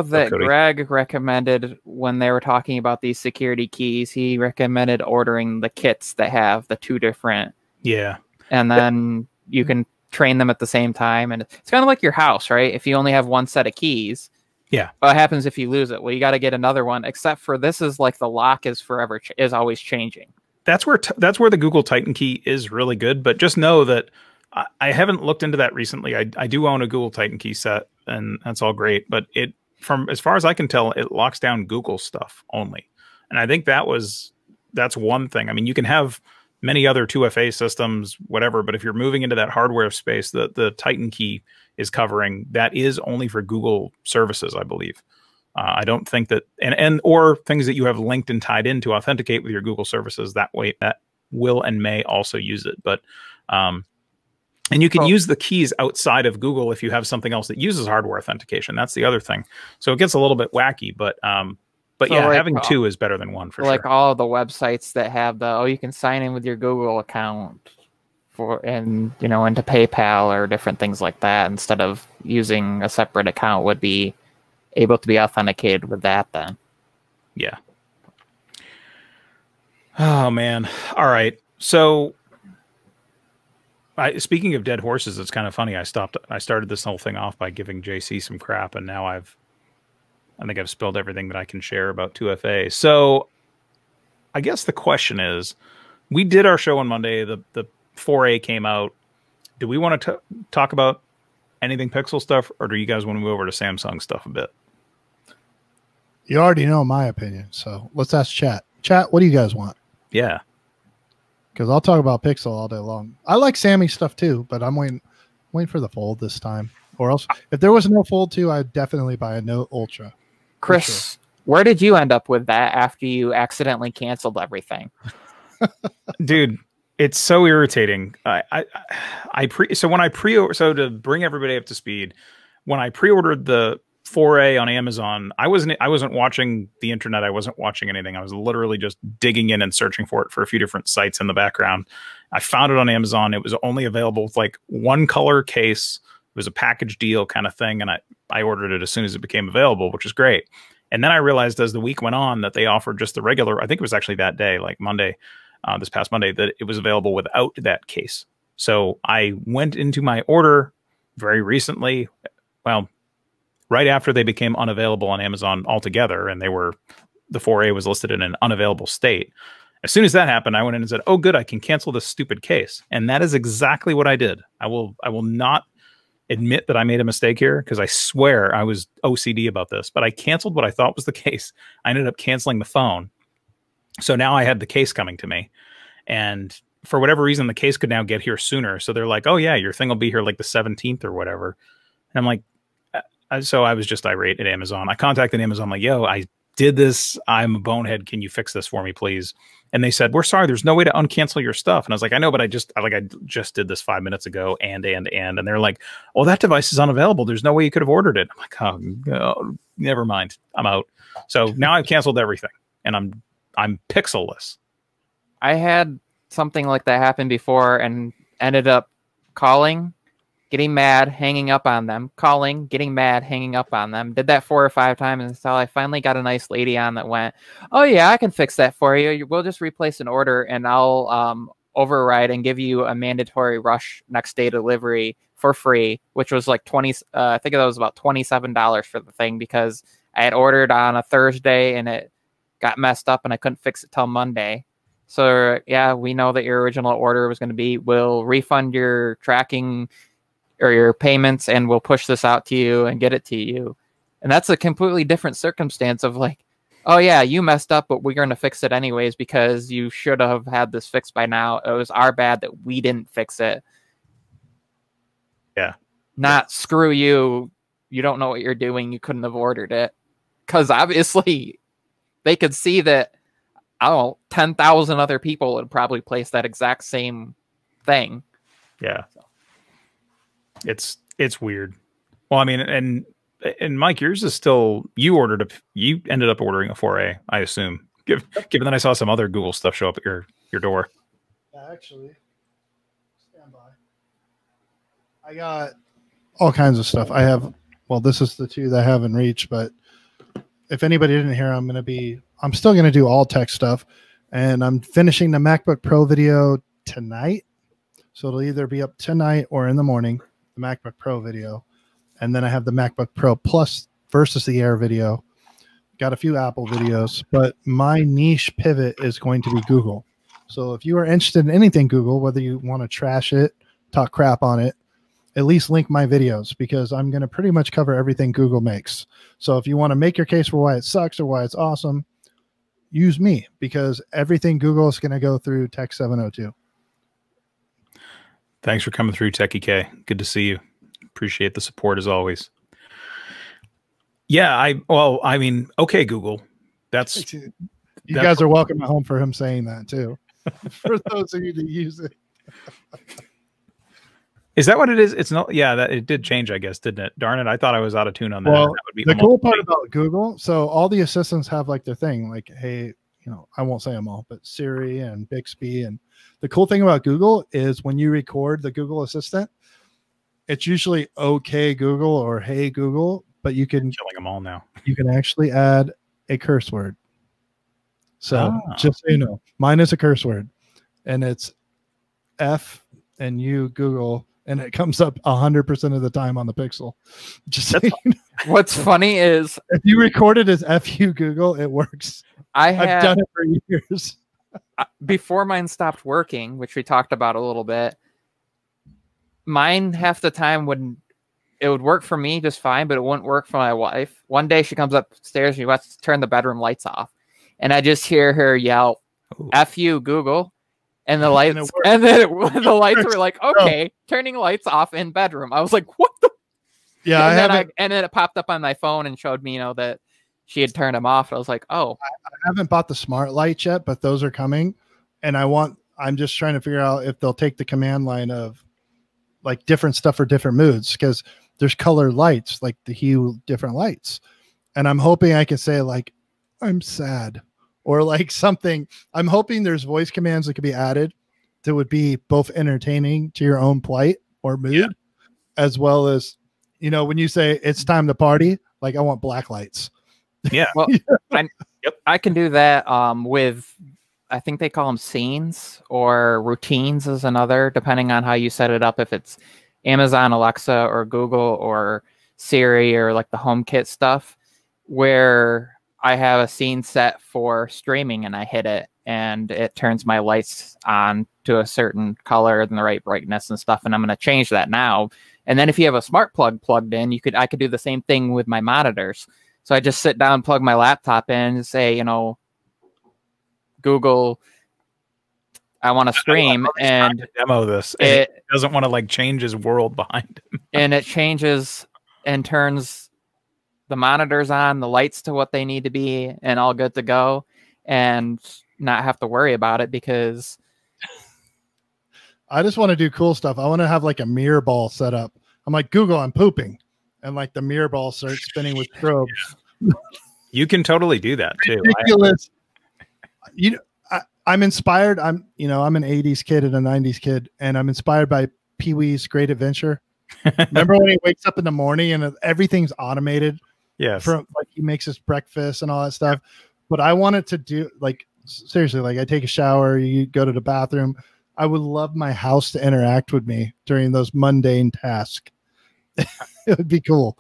Speaker 3: that Greg recommended, when they were talking about these security keys, he recommended ordering the kits that have the 2 different.
Speaker 1: Yeah.
Speaker 3: And then you can train them at the same time. And it's kind of like your house, right? If you only have 1 set of keys,
Speaker 1: yeah.
Speaker 3: What happens if you lose it? Well, you got to get another one, except for this is like the lock is forever, is always changing.
Speaker 1: That's where the Google Titan key is really good. But just know that I haven't looked into that recently. I do own a Google Titan key set, and that's all great. But from as far as I can tell, it locks down Google stuff only. And I think that's one thing. I mean, you can have many other 2FA systems, whatever, but if you're moving into that hardware space, the Titan key is covering, that is only for Google services, I believe. I don't think that, and or things that you have linked and tied in to authenticate with your Google services. That way, that will and may also use it. But and you can use the keys outside of Google if you have something else that uses hardware authentication. That's the other thing. So it gets a little bit wacky, but so yeah, like, having two is better than one for sure.
Speaker 3: Like all of the websites that have the, you can sign in with your Google account and into PayPal or different things like that instead of using a separate account would be able to be authenticated with that then.
Speaker 1: Yeah. Oh man. All right. So speaking of dead horses, it's kind of funny. I started this whole thing off by giving JC some crap, and now I think I've spilled everything that I can share about 2FA. So I guess the question is, we did our show on Monday. The 4A came out. Do we want to talk about anything Pixel stuff, or do you guys want to move over to Samsung stuff a bit?
Speaker 2: You already know my opinion, so let's ask chat. Chat, what do you guys want?
Speaker 1: Yeah.
Speaker 2: Because I'll talk about Pixel all day long. I like Sammy's stuff too, but I'm waiting for the Fold this time. Or else, if there was no Fold 2, I'd definitely buy a Note Ultra.
Speaker 3: Chris, sure. Where did you end up with that after you accidentally canceled everything?
Speaker 1: Dude, it's so irritating. So to bring everybody up to speed, when I pre-ordered the 4A on Amazon, I wasn't watching the internet. I wasn't watching anything. I was literally just digging in and searching for it for a few different sites in the background. I found it on Amazon. It was only available with like one color case. It was a package deal kind of thing. And I ordered it as soon as it became available, which is great. And then I realized as the week went on that they offered just the regular, I think it was actually that day, like Monday, this past Monday, that it was available without that case. So I went into my order very recently, well, right after they became unavailable on Amazon altogether, and the 4A was listed in an unavailable state. As soon as that happened, I went in and said, oh, good, I can cancel this stupid case. And that is exactly what I did. I will not admit that I made a mistake here, because I swear I was OCD about this, but I canceled what I thought was the case. I ended up canceling the phone. So now I had the case coming to me. And for whatever reason, the case could now get here sooner. So they're like, oh yeah, your thing will be here like the 17th or whatever. And I'm like, so I was just irate at Amazon. I contacted Amazon. I'm like, yo, I did this. I'm a bonehead. Can you fix this for me, please? And they said, we're sorry. There's no way to uncancel your stuff. And I was like, I know, but I just did this 5 minutes ago. And they're like, oh, that device is unavailable. There's no way you could have ordered it. I'm like, oh, no, never mind. I'm out. So now I've canceled everything, and I'm pixelless.
Speaker 3: I had something like that happen before and ended up calling, getting mad, hanging up on them, calling, getting mad, hanging up on them. Did that 4 or 5 times until I finally got a nice lady on that went, oh yeah, I can fix that for you. We'll just replace an order and I'll override and give you a mandatory rush next day delivery for free, which was like I think that was about $27 for the thing, because I had ordered on a Thursday and it got messed up and I couldn't fix it till Monday. So yeah, we know that your original order was going to be, we'll refund your tracking or your payments, and we'll push this out to you and get it to you. And that's a completely different circumstance of like, oh yeah, you messed up, but we're going to fix it anyways because you should have had this fixed by now. It was our bad that we didn't fix it.
Speaker 1: Yeah.
Speaker 3: Not screw you. You don't know what you're doing. You couldn't have ordered it. Because obviously they could see that, I don't know, 10,000 other people would probably place that exact same thing.
Speaker 1: Yeah. So. It's weird. Well, I mean, and Mike, yours is still, you ended up ordering a 4A, I assume, given that I saw some other Google stuff show up at your door.
Speaker 2: Yeah, actually, stand by. I got all kinds of stuff. I have, well, this is the 2 that I have in reach, but if anybody didn't hear, I'm still going to do all tech stuff, and I'm finishing the MacBook Pro video tonight. So it'll either be up tonight or in the morning, the MacBook Pro video. And then I have the MacBook Pro Plus versus the Air video. Got a few Apple videos, but my niche pivot is going to be Google. So if you are interested in anything Google, whether you want to trash it, talk crap on it, at least link my videos, because I'm going to pretty much cover everything Google makes. So if you want to make your case for why it sucks or why it's awesome, use me, because everything Google is going to go through Tech 702.
Speaker 1: Thanks for coming through, Techie K. Good to see you. Appreciate the support as always. Yeah, well, I mean, okay, Google. That's
Speaker 2: You guys are welcome at home for him saying that too. For those of you that use it.
Speaker 1: Is that what it is? It's not. Yeah, that it did change, I guess, didn't it? Darn it! I thought I was out of tune on that.
Speaker 2: Well,
Speaker 1: That would be
Speaker 2: the cool part about Google, so all the assistants have like their thing, like, hey, I won't say them all, but Siri and Bixby. And the cool thing about Google is when you record the Google Assistant, it's usually okay Google or hey Google, but you can
Speaker 1: killing them all now.
Speaker 2: You can actually add a curse word. So just so you know, mine is a curse word, and it's F and U Google, and it comes up 100% of the time on the Pixel. Just so you know.
Speaker 3: What's funny is
Speaker 2: if you record it as FU Google, it works. I've done it for years.
Speaker 3: Before mine stopped working, which we talked about a little bit, mine half the time would work for me just fine, but it wouldn't work for my wife. One day she comes upstairs and she wants to turn the bedroom lights off, and I just hear her yell, "F you, Google," and the lights, and then the lights were like, "Okay, turning lights off in bedroom." I was like, "What the?"
Speaker 2: Yeah,
Speaker 3: and then it popped up on my phone and showed me, that she had turned them off. I was like, "Oh."
Speaker 2: I haven't bought the smart lights yet, but those are coming, and I'm just trying to figure out if they'll take the command line of like different stuff for different moods, because there's colored lights, like the hue different lights, and I'm hoping I can say like I'm sad or like something. I'm hoping there's voice commands that could be added that would be both entertaining to your own plight or mood, as well as when you say it's time to party, like I want black lights.
Speaker 3: Yeah, well, I can do that with, I think they call them scenes, or routines is another, depending on how you set it up. If it's Amazon Alexa or Google or Siri or like the HomeKit stuff, where I have a scene set for streaming and I hit it and it turns my lights on to a certain color and the right brightness and stuff. And I'm going to change that now. And then if you have a smart plug plugged in, I could do the same thing with my monitors. So I just sit down, plug my laptop in, and say, Google, I want to stream, and
Speaker 1: demo this. And it doesn't want to like change his world behind him.
Speaker 3: And it changes and turns the monitors on, the lights to what they need to be, and all good to go, and not have to worry about it, because
Speaker 2: I just want to do cool stuff. I want to have like a mirror ball set up. I'm like, Google, I'm pooping. And like the mirror ball starts spinning with strobes.
Speaker 1: You can totally do that too.
Speaker 2: Ridiculous. I'm inspired. I'm an 80s kid and a 90s kid, and I'm inspired by Pee-wee's Great Adventure. Remember when he wakes up in the morning and everything's automated?
Speaker 1: Yes.
Speaker 2: From like he makes his breakfast and all that stuff. But I wanted to do like, seriously, like I take a shower, you go to the bathroom. I would love my house to interact with me during those mundane tasks. It would be cool.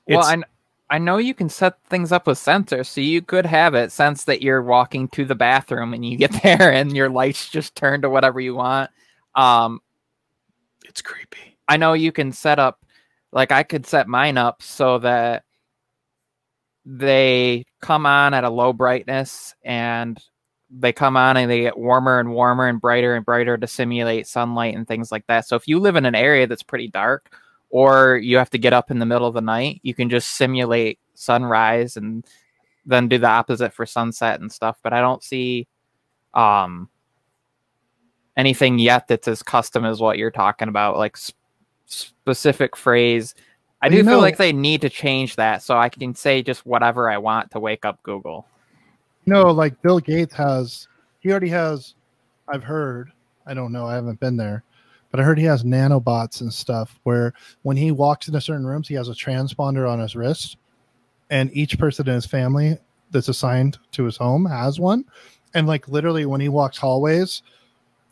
Speaker 3: Well, I know you can set things up with sensors, so you could have it sense that you're walking to the bathroom and you get there and your lights just turn to whatever you want.
Speaker 1: It's creepy.
Speaker 3: I know you can set up, like I could set mine up so that they come on at a low brightness, and they come on and they get warmer and warmer and brighter to simulate sunlight and things like that. So if you live in an area that's pretty dark, or you have to get up in the middle of the night, you can just simulate sunrise and then do the opposite for sunset and stuff. But I don't see anything yet that's as custom as what you're talking about, like specific phrase. I do feel like they need to change that so I can say just whatever I want to wake up Google.
Speaker 2: Like Bill Gates already has, I've heard, I don't know, I haven't been there, but I heard he has nanobots and stuff where when he walks into certain rooms, he has a transponder on his wrist, and each person in his family that's assigned to his home has one. And like literally when he walks hallways,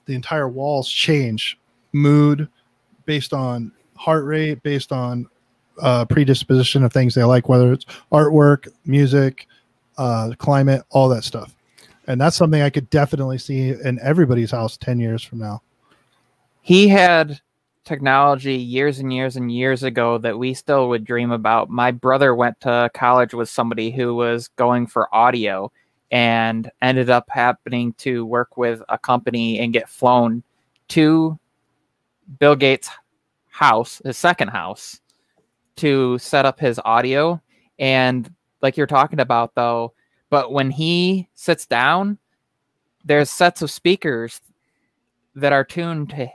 Speaker 2: the entire walls change mood based on heart rate, based on predisposition of things they like, whether it's artwork, music, climate, all that stuff. And that's something I could definitely see in everybody's house 10 years from now.
Speaker 3: He had technology years and years and years ago that we still would dream about. My brother went to college with somebody who was going for audio and ended up happening to work with a company and get flown to Bill Gates' house, his second house, to set up his audio. And like you're talking about though, but when he sits down, there's sets of speakers that are tuned to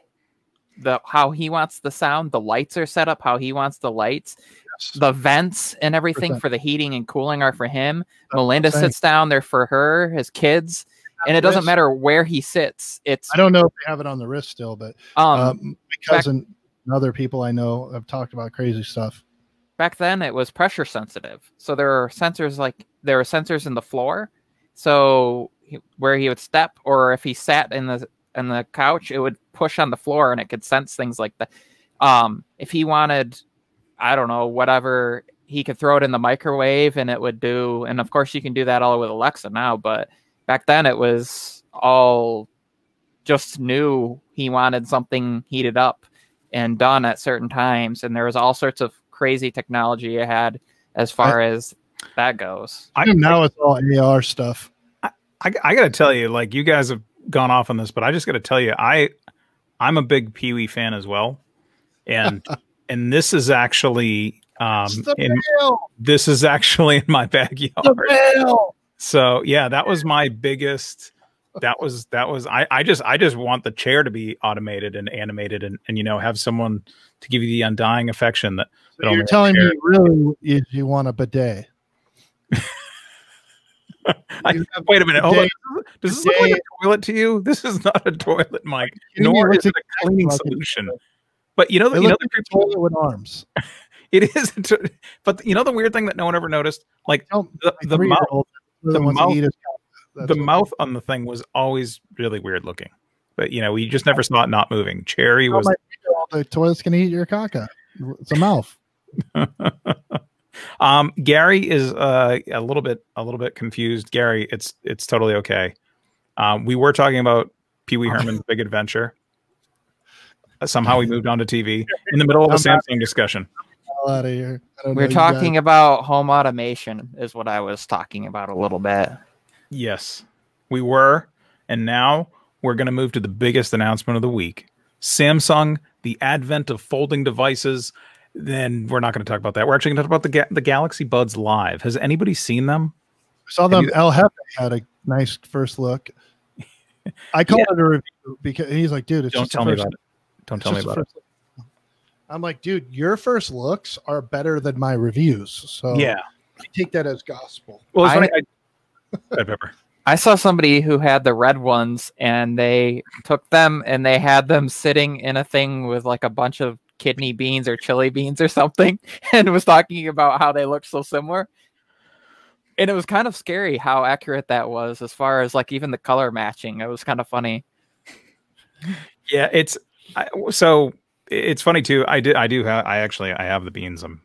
Speaker 3: how he wants the sound. The lights are set up how he wants the lights.
Speaker 2: Yes.
Speaker 3: The vents and everything
Speaker 2: 100%.
Speaker 3: for the heating and cooling are for him.
Speaker 2: That's what I'm
Speaker 3: Melinda
Speaker 2: saying.
Speaker 3: sits down, they're for her, his kids. And it doesn't matter where he sits. It's
Speaker 2: I don't know if they have it on the wrist still, but my cousin and other people I know have talked about crazy stuff.
Speaker 3: Back then it was pressure sensitive. So there are sensors in the floor. So where he would step, or if he sat in the couch, it would push on the floor and it could sense things like that. If he wanted, I don't know, whatever, he could throw it in the microwave and it would do. And of course you can do that all with Alexa now, but back then it was all just knew he wanted something heated up and done at certain times. And there was all sorts of crazy technology you had as far as that goes.
Speaker 2: Now it's all AR stuff.
Speaker 1: I got to tell you, like, you guys have gone off on this, but I just got to tell you, I'm a big Pee Wee fan as well. And and this is actually this is actually in my backyard. So yeah, that was my biggest. That was I just want the chair to be automated and animated and you know, have someone to give you the undying affection that.
Speaker 2: So you're telling me really you want a bidet?
Speaker 1: Wait a minute, hold on. Does this look like a toilet to you? This is not a toilet, Mike. Nor is it a cleaning solution. But you know, the
Speaker 2: toilet with arms.
Speaker 1: It is, but you know the weird thing that no one ever noticed, like the mouth on the thing was always really weird looking. But you know, we just never saw it not moving. Cherry was
Speaker 2: the toilet's gonna eat your caca. It's a mouth.
Speaker 1: Gary is a little bit confused. Gary, it's totally okay. We were talking about Pee Wee Herman's Big Adventure. Somehow we moved on to TV in the middle of a Samsung discussion.
Speaker 2: Out of here.
Speaker 3: We're talking about home automation is what I was talking about a little bit.
Speaker 1: Yes, we were. And now we're going to move to the biggest announcement of the week. Samsung, the advent of folding devices. Then we're not going to talk about that. We're actually going to talk about the Galaxy Buds Live. Has anybody seen them?
Speaker 2: I saw them. El Jefe had a nice first look. I called it a review because he's like, dude, it's
Speaker 1: Don't
Speaker 2: just
Speaker 1: tell me about it. Don't tell me about it.
Speaker 2: I'm like, dude, your first looks are better than my reviews. So
Speaker 1: yeah,
Speaker 2: I take that as gospel.
Speaker 1: Well, it's funny. Pepper.
Speaker 3: I saw somebody who had the red ones and they took them and they had them sitting in a thing with like a bunch of kidney beans or chili beans or something and was talking about how they looked so similar. And it was kind of scary how accurate that was as far as like even the color matching. It was kind of funny.
Speaker 1: Yeah, so it's funny too. I have the beans. I'm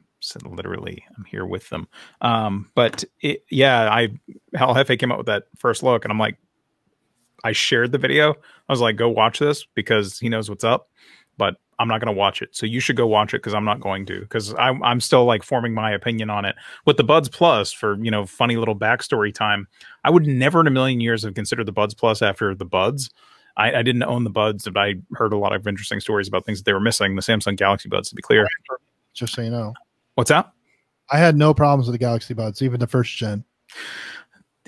Speaker 1: here with them. But El Jefe came out with that first look and I'm like, I shared the video. I was like, go watch this because he knows what's up, but I'm not going to watch it. So you should go watch it because I'm not going to, because I'm still like forming my opinion on it. With the Buds Plus, for, you know, funny little backstory time, I would never in a million years have considered the Buds Plus after the Buds. I didn't own the Buds, but I heard a lot of interesting stories about things that they were missing. The Samsung Galaxy Buds, to be clear.
Speaker 2: Just so you know.
Speaker 1: What's that?
Speaker 2: I had no problems with the Galaxy Buds, even the first gen.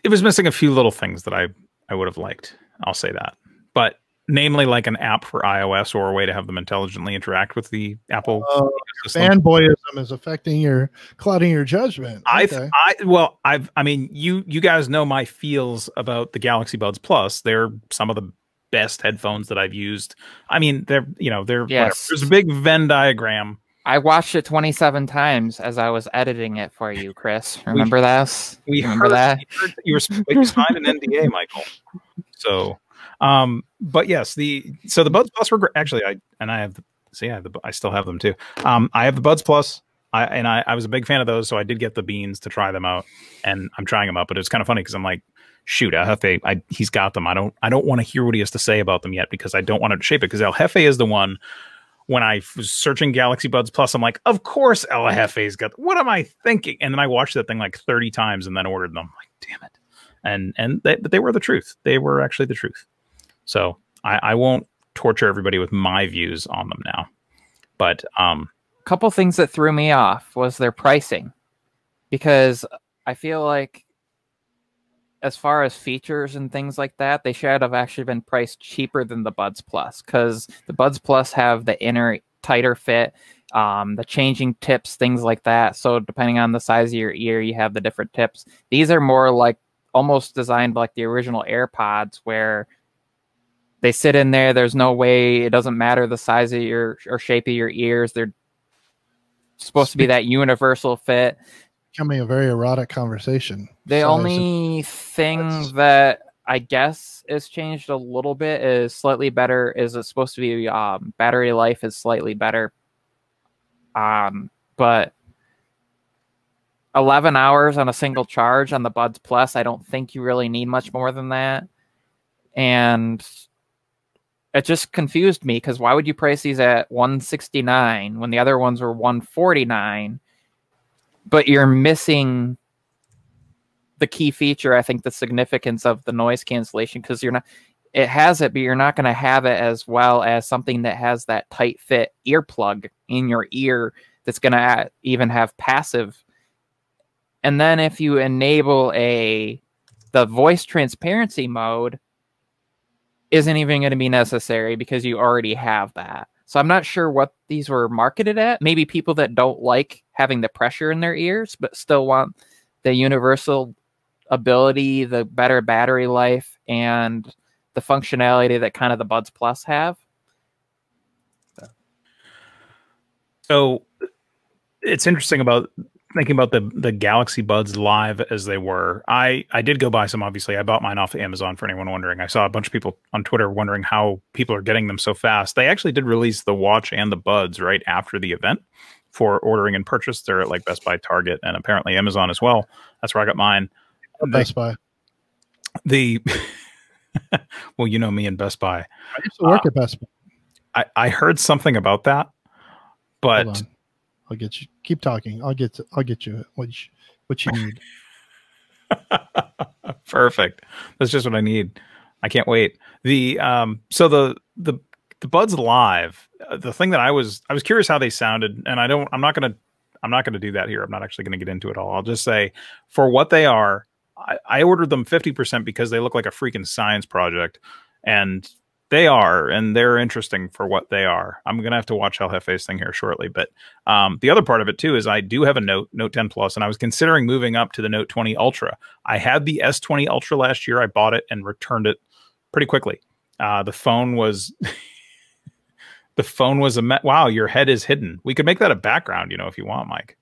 Speaker 1: It was missing a few little things that I would have liked. I'll say that. But namely like an app for iOS or a way to have them intelligently interact with the Apple system.
Speaker 2: Fanboyism is clouding your judgment. Okay.
Speaker 1: I mean, you guys know my feels about the Galaxy Buds Plus. They're some of the best headphones that I've used. I mean, they're
Speaker 3: yes.
Speaker 1: There's a big Venn diagram.
Speaker 3: I watched it 27 times as I was editing it for you, Chris. Remember that?
Speaker 1: Remember that? You were signed an NDA, Michael. So, but yes, the Buds Plus were great. Actually, I still have them too. I have the Buds Plus. I was a big fan of those, so I did get the beans to try them out, and I'm trying them out. But it's kind of funny because I'm like, shoot, El Jefe, he's got them. I don't want to hear what he has to say about them yet because I don't want to shape it. Because El Jefe is the one. When I was searching Galaxy Buds Plus, I'm like, of course El Jefe's got. What am I thinking? And then I watched that thing like 30 times and then ordered them. I'm like, damn it. But they were the truth. They were actually the truth. So I won't torture everybody with my views on them now. But
Speaker 3: couple things that threw me off was their pricing. because I feel like as far as features and things like that, they should have actually been priced cheaper than the Buds Plus, because the Buds Plus have the inner tighter fit, the changing tips, things like that. So depending on the size of your ear, you have the different tips. These are more like almost designed like the original AirPods, where they sit in there. There's no way, it doesn't matter the size of your or shape of your ears. They're supposed to be that universal fit.
Speaker 2: Becoming a very erotic conversation.
Speaker 3: The only thing that I guess is changed a little bit is slightly better. Is it's supposed to be battery life is slightly better, but 11 hours on a single charge on the Buds Plus, I don't think you really need much more than that. And it just confused me, because why would you price these at $169 when the other ones were $149? But you're missing the key feature, I think, the significance of the noise cancellation, because you're not, it has it, but you're not going to have it as well as something that has that tight fit earplug in your ear that's going to even have passive. And then if you enable the voice transparency mode, isn't even going to be necessary because you already have that. So I'm not sure what these were marketed at. Maybe people that don't like having the pressure in their ears, but still want the universal ability, the better battery life, and the functionality that kind of the Buds Plus have.
Speaker 1: So it's interesting about thinking about the Galaxy Buds Live as they were. I did go buy some, obviously. I bought mine off of Amazon, for anyone wondering. I saw a bunch of people on Twitter wondering how people are getting them so fast. They actually did release the watch and the Buds right after the event for ordering and purchase. They're at like Best Buy, Target, and apparently Amazon as well. That's where I got mine.
Speaker 2: Best Buy.
Speaker 1: Well, you know me and Best Buy.
Speaker 2: I used to work at Best Buy.
Speaker 1: I heard something about that, but
Speaker 2: I'll get you. Keep talking. I'll get you what you need.
Speaker 1: Perfect. That's just what I need. I can't wait. So the Buds Live, the thing that I was curious how they sounded, and I'm not gonna do that here. I'm not actually gonna get into it all. I'll just say, for what they are, I ordered them 50% because they look like a freaking science project, and they're interesting for what they are. I'm gonna have to watch El Jefe's thing here shortly, but the other part of it too is I do have a Note 10 Plus, and I was considering moving up to the Note 20 Ultra. I had the S20 Ultra last year. I bought it and returned it pretty quickly. The phone was wow, your head is hidden. We could make that a background, if you want, Mike.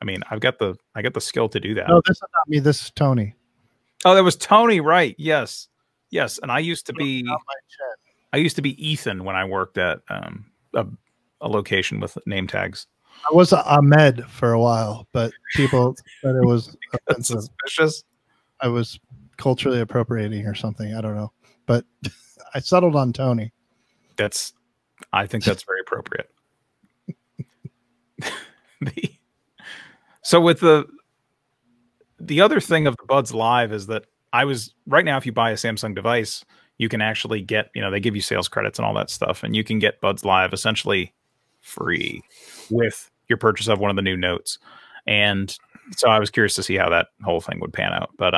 Speaker 1: I mean, I got the skill to do that.
Speaker 2: No, this is not me. This is Tony.
Speaker 1: Oh, that was Tony, right? Yes. And I used to be Ethan when I worked at a location with name tags.
Speaker 2: I was Ahmed for a while, but people said it was
Speaker 1: suspicious.
Speaker 2: I was culturally appropriating or something. I don't know, but I settled on Tony.
Speaker 1: I think that's very appropriate. So with the other thing of the Buds Live is that right now, if you buy a Samsung device, you can actually get, they give you sales credits and all that stuff, and you can get Buds Live essentially free with your purchase of one of the new Notes. And so I was curious to see how that whole thing would pan out, but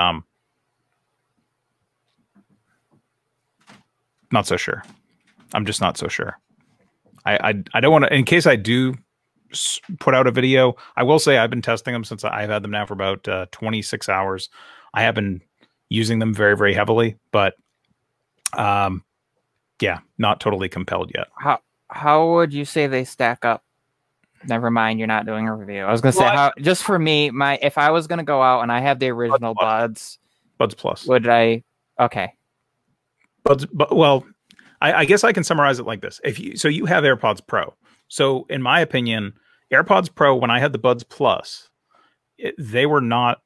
Speaker 1: not so sure. I'm just not so sure. I don't want to, in case I do put out a video, I will say I've been testing them since I've had them now for about 26 hours. I have been using them very, very heavily, but yeah, not totally compelled yet.
Speaker 3: How would you say they stack up? Never mind, you're not doing a review. I was gonna say, just for me, if I was gonna go out and I have the original Buds
Speaker 1: Plus,
Speaker 3: would I? Okay.
Speaker 1: Well, I guess I can summarize it like this. So you have AirPods Pro. So in my opinion, AirPods Pro, when I had the Buds Plus, they were not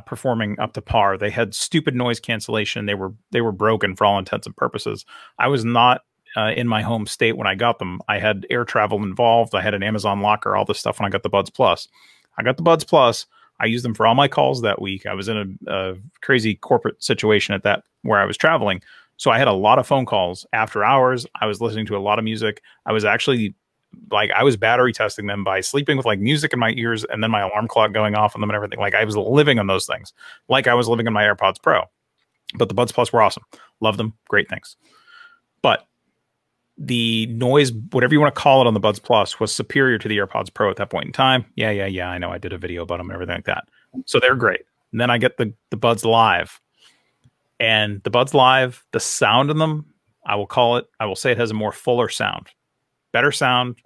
Speaker 1: performing up to par. They had stupid noise cancellation. They were broken for all intents and purposes. I was not in my home state when I got them. I had air travel involved. I had an Amazon locker, all this stuff when I got the Buds Plus. I got the Buds Plus. I used them for all my calls that week. I was in a crazy corporate situation where I was traveling. So I had a lot of phone calls after hours. I was listening to a lot of music. I was actually like I was battery testing them by sleeping with like music in my ears and then my alarm clock going off on them and everything. Like I was living on those things, like I was living on my AirPods Pro. But the Buds Plus were awesome. Love them. Great things. But the noise, whatever you want to call it on the Buds Plus, was superior to the AirPods Pro at that point in time. Yeah. I know I did a video about them and everything like that. So they're great. And then I get the Buds Live. And the Buds Live, the sound in them, I will say it has a more fuller sound. Better sound,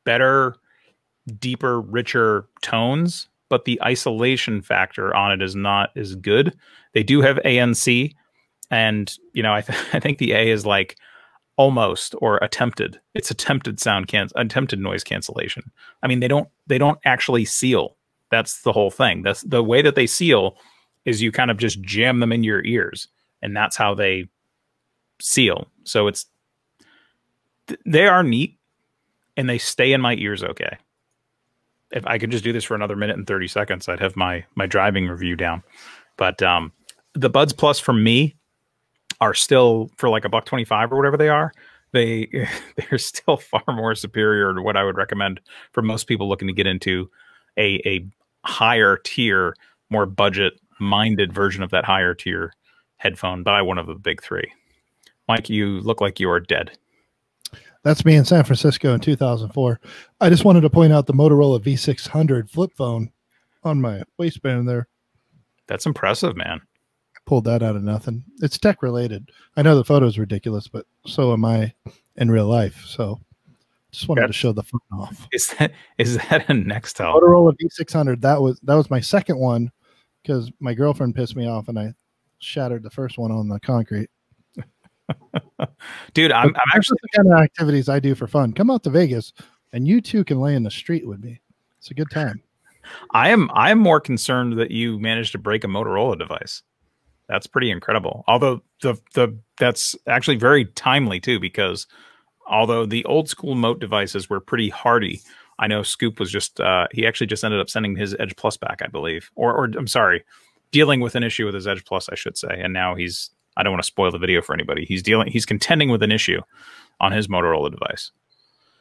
Speaker 1: better, deeper, richer tones. But the isolation factor on it is not as good. They do have ANC, and you know I think the A is like almost or attempted. It's attempted attempted noise cancellation. I mean they don't actually seal. That's the whole thing. That's the way that they seal is you kind of just jam them in your ears, and that's how they seal. So they are neat, and they stay in my ears okay. If I could just do this for another minute and 30 seconds, I'd have my driving review down. But the Buds Plus for me are still, for like $125 or whatever they are, they're still far more superior to what I would recommend for most people looking to get into a higher tier, more budget minded version of that higher tier headphone. Buy one of the big three. Mike, you look like you are dead.
Speaker 2: That's me in San Francisco in 2004. I just wanted to point out the Motorola V600 flip phone on my waistband there.
Speaker 1: That's impressive, man.
Speaker 2: I pulled that out of nothing. It's tech related. I know the photo's ridiculous, but so am I in real life. So just wanted to show the phone off.
Speaker 1: Is that a Nextel?
Speaker 2: Motorola V600. That was my second one because my girlfriend pissed me off and I shattered the first one on the concrete.
Speaker 1: Dude, I'm actually
Speaker 2: the kind of activities I do for fun. Come out to Vegas and you too can lay in the street with me. It's a good time.
Speaker 1: I'm more concerned that you managed to break a Motorola device. That's pretty incredible. Although that's actually very timely too, because although the old school Mote devices were pretty hardy, I know Scoop was just he actually just ended up sending his Edge Plus back, I believe, or I'm sorry, dealing with an issue with his Edge Plus, I should say, and now I don't want to spoil the video for anybody. He's contending with an issue on his Motorola device.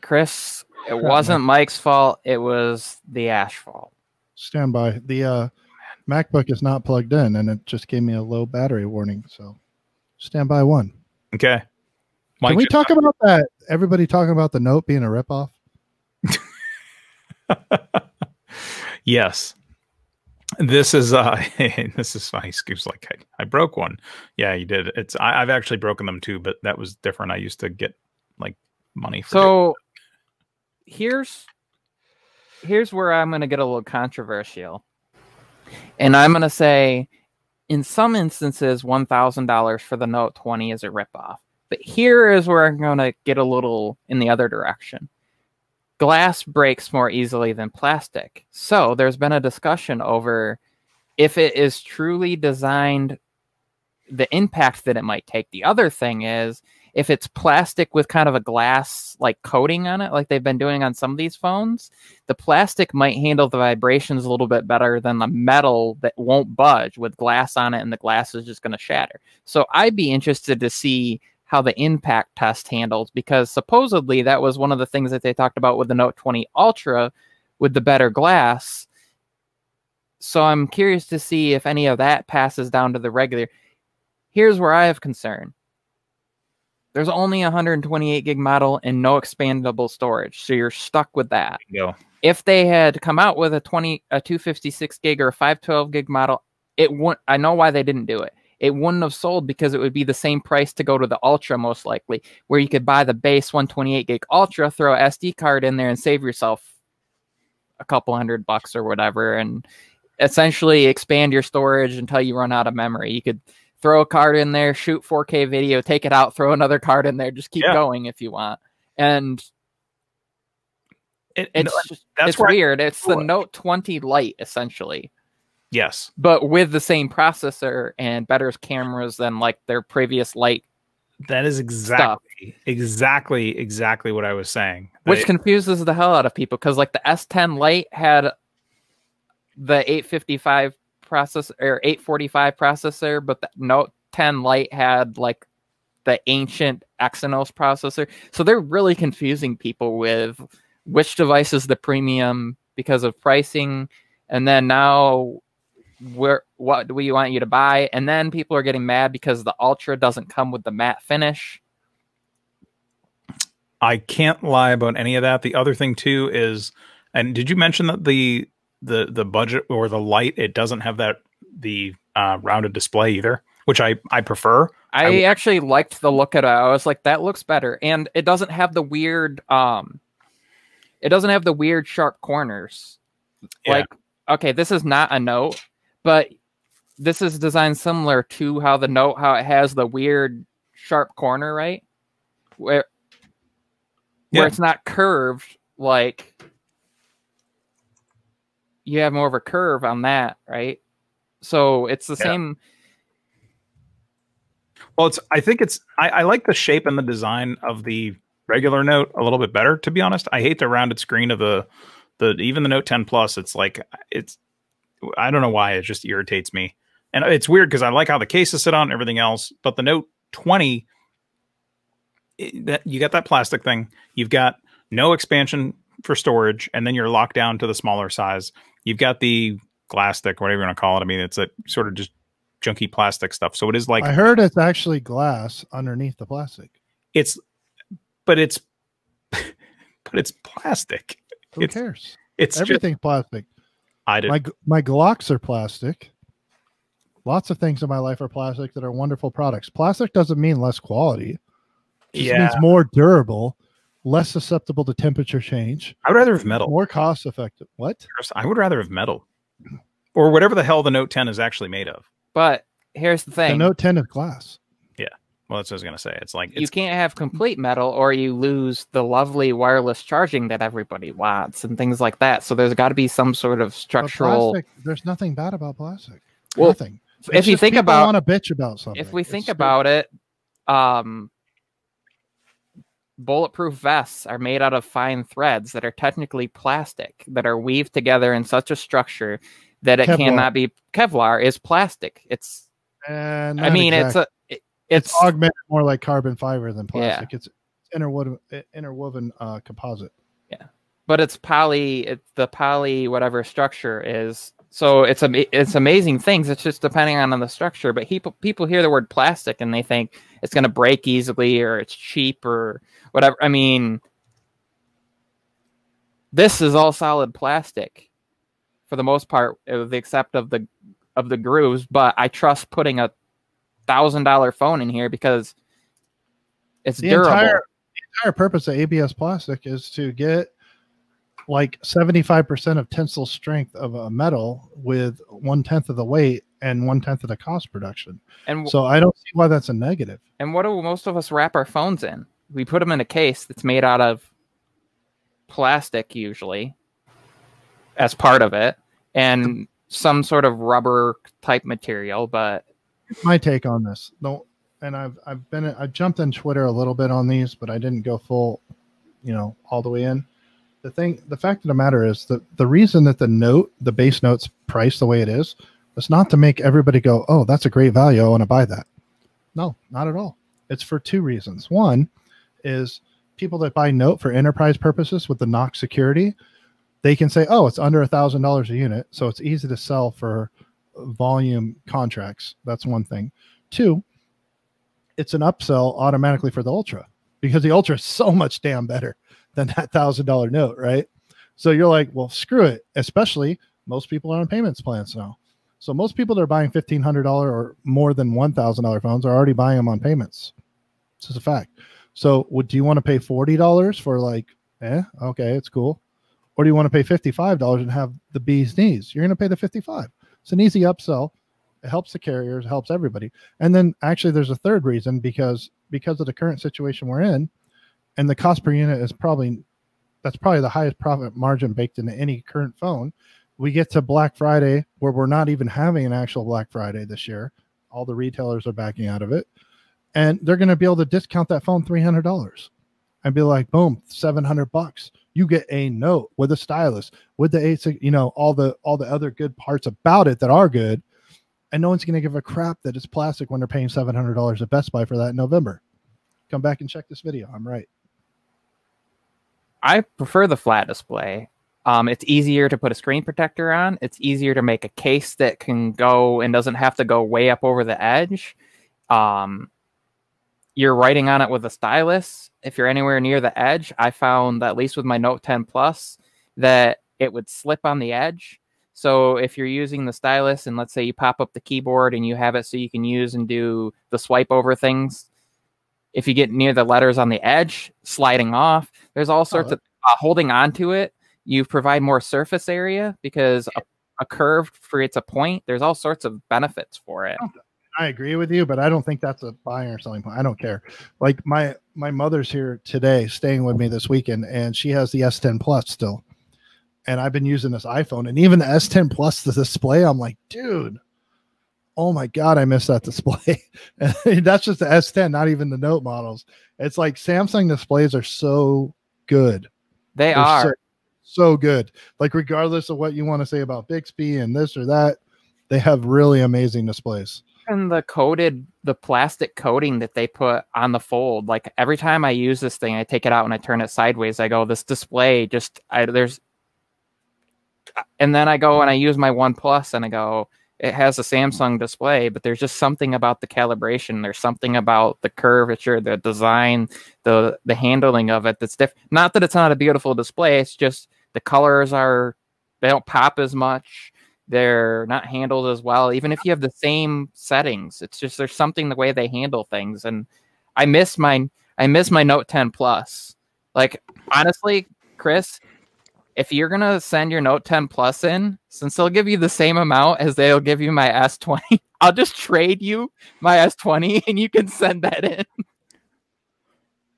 Speaker 3: Chris, it wasn't Mike's fault. It was the Ash fault.
Speaker 2: Stand by. The MacBook is not plugged in, and it just gave me a low battery warning. So stand by one.
Speaker 1: Okay.
Speaker 2: Mike, can we talk about that? Everybody talking about the Note being a ripoff?
Speaker 1: Yes. This is funny. Scoop's like, I broke one. Yeah, you did. I've actually broken them too, but that was different. I used to get like money for
Speaker 3: so here's where I'm gonna get a little controversial. And I'm gonna say in some instances $1,000 for the Note 20 is a ripoff. But here is where I'm gonna get a little in the other direction. Glass breaks more easily than plastic. So there's been a discussion over if it is truly designed, the impact that it might take. The other thing is if it's plastic with kind of a glass like coating on it, like they've been doing on some of these phones, the plastic might handle the vibrations a little bit better than the metal that won't budge with glass on it, and the glass is just going to shatter. So I'd be interested to see how the impact test handles, because supposedly that was one of the things that they talked about with the Note 20 Ultra with the better glass. So I'm curious to see if any of that passes down to the regular. Here's where I have concern. There's only a 128 gig model and no expandable storage, so you're stuck with that. If they had come out with a 256 gig or a 512 gig model, it wouldn't. I know why they didn't do it. It wouldn't have sold because it would be the same price to go to the Ultra, most likely, where you could buy the base 128 gig Ultra, throw an SD card in there, and save yourself a couple $100 or whatever, and essentially expand your storage until you run out of memory. You could throw a card in there, shoot 4K video, take it out, throw another card in there, just keep going if you want. And it's weird. It's the Note 20 Lite, essentially.
Speaker 1: Yes.
Speaker 3: But with the same processor and better cameras than like their previous Lite.
Speaker 1: That is exactly what I was saying.
Speaker 3: Which confuses the hell out of people, because like the S10 Lite had the 855 processor or 845 processor, but the Note 10 Lite had like the ancient Exynos processor. So they're really confusing people with which device is the premium because of pricing, and then now what do we want you to buy? And then people are getting mad because the Ultra doesn't come with the matte finish.
Speaker 1: I can't lie about any of that. The other thing too is, and did you mention that the budget or the light, it doesn't have the rounded display either, which I prefer.
Speaker 3: I actually liked the look of it. I was like, that looks better, and it doesn't have the weird sharp corners.
Speaker 1: Yeah.
Speaker 3: Like, okay, this is not a Note, but this is designed similar to how the Note, how it has the weird sharp corner, right? Where it's not curved, like you have more of a curve on that, right? So it's the same.
Speaker 1: Well, I like the shape and the design of the regular Note a little bit better, to be honest. I hate the rounded screen of even the Note 10 Plus. It's like, I don't know why, it just irritates me. And it's weird because I like how the cases sit on and everything else, but the Note 20, you got that plastic thing. You've got no expansion for storage, and then you're locked down to the smaller size. You've got the glass stick, whatever you want to call it. I mean, it's a sort of just junky plastic stuff. So it is like,
Speaker 2: I heard it's actually glass underneath the plastic.
Speaker 1: But it's plastic.
Speaker 2: Who cares?
Speaker 1: It's
Speaker 2: everything's plastic. My Glocks are plastic. Lots of things in my life are plastic that are wonderful products. Plastic doesn't mean less quality. It just means more durable, less susceptible to temperature change.
Speaker 1: I would rather have metal.
Speaker 2: More cost effective. What?
Speaker 1: I would rather have metal. Or whatever the hell the Note 10 is actually made of.
Speaker 3: But here's the thing.
Speaker 2: The Note 10 is glass.
Speaker 1: Yeah. Well, that's what I was going to say. It's like,
Speaker 3: you can't have complete metal or you lose the lovely wireless charging that everybody wants and things like that. So there's got to be some sort of structural.
Speaker 2: Plastic, there's nothing bad about plastic.
Speaker 3: Well,
Speaker 2: nothing.
Speaker 3: If you think about,
Speaker 2: want to bitch about something.
Speaker 3: If we think about it, bulletproof vests are made out of fine threads that are technically plastic, that are weaved together in such a structure that it cannot be. Kevlar is plastic. It's. I mean, it's
Speaker 2: augmented more like carbon fiber than plastic. Yeah. It's interwoven composite.
Speaker 3: Yeah, but it's the poly whatever structure is. So it's amazing things. It's just depending on the structure. But people hear the word plastic and they think it's going to break easily or it's cheap or whatever. I mean, this is all solid plastic for the most part, with the except of the grooves. But I trust putting a $1,000 phone in here because it's durable.
Speaker 2: The entire purpose of ABS plastic is to get like 75% of tensile strength of a metal with 1/10 of the weight and 1/10 of the cost production. And so I don't see why that's a negative.
Speaker 3: And what do most of us wrap our phones in? We put them in a case that's made out of plastic usually as part of it and some sort of rubber type material. But
Speaker 2: my take on this, no, and I've jumped in Twitter a little bit on these, but I didn't go full, all the way in. The fact of the matter is that the reason that the base Note's priced the way it is not to make everybody go, oh, that's a great value, I want to buy that. No, not at all. It's for two reasons. One is people that buy Note for enterprise purposes with the Knox security, they can say, oh, it's under $1,000 a unit, so it's easy to sell for volume contracts. That's one thing. Two, it's an upsell automatically for the Ultra because the Ultra is so much damn better than that $1,000 Note, right? So you're like, well, screw it. Especially most people are on payments plans now. So most people that are buying $1,500 or more than $1,000 phones are already buying them on payments. This is a fact. So do you want to pay $40 for okay, it's cool. Or do you want to pay $55 and have the bee's knees? You're going to pay the $55. It's an easy upsell. It helps the carriers, it helps everybody. And then actually there's a third reason because of the current situation we're in, and the cost per unit is probably the highest profit margin baked into any current phone. We get to Black Friday where we're not even having an actual Black Friday this year. All the retailers are backing out of it. And they're going to be able to discount that phone $300 and be like, boom, $700. You get a Note with a stylus, with the A6, all the other good parts about it that are good. And no one's going to give a crap that it's plastic when they're paying $700 at Best Buy for that in November. Come back and check this video. I'm right.
Speaker 3: I prefer the flat display. It's easier to put a screen protector on. It's easier to make a case that can go and doesn't have to go way up over the edge. You're writing on it with a stylus. If you're anywhere near the edge, I found that at least with my Note 10 Plus that it would slip on the edge. So if you're using the stylus and let's say you pop up the keyboard and you have it so you can use and do the swipe over things, if you get near the letters on the edge, sliding off, there's all sorts of holding on to it. You provide more surface area because a curve creates a point. There's all sorts of benefits for it.
Speaker 2: I agree with you, but I don't think that's a buying or selling point. I don't care. Like my mother's here today, staying with me this weekend, and she has the S10 Plus still. And I've been using this iPhone, and even the S10 Plus, the display, I'm like, dude, oh my God, I miss that display. And that's just the S10, not even the Note models. It's like Samsung displays are so good.
Speaker 3: They're are
Speaker 2: so good. Like regardless of what you want to say about Bixby and this or that, they have really amazing displays.
Speaker 3: And the plastic coating that they put on the fold, like every time I use this thing, I take it out and I turn it sideways. I go, this display and then I go and I use my OnePlus and I go, it has a Samsung display, but there's just something about the calibration. There's something about the curvature, the design, the handling of it that's different. Not that it's not a beautiful display. It's just the colors they don't pop as much. They're not handled as well. Even if you have the same settings, it's just there's something the way they handle things. And I miss my Note 10 Plus. Like honestly, Chris, if you're gonna send your Note 10 Plus in, since they'll give you the same amount as they'll give you my S20, I'll just trade you my S20 and you can send that in.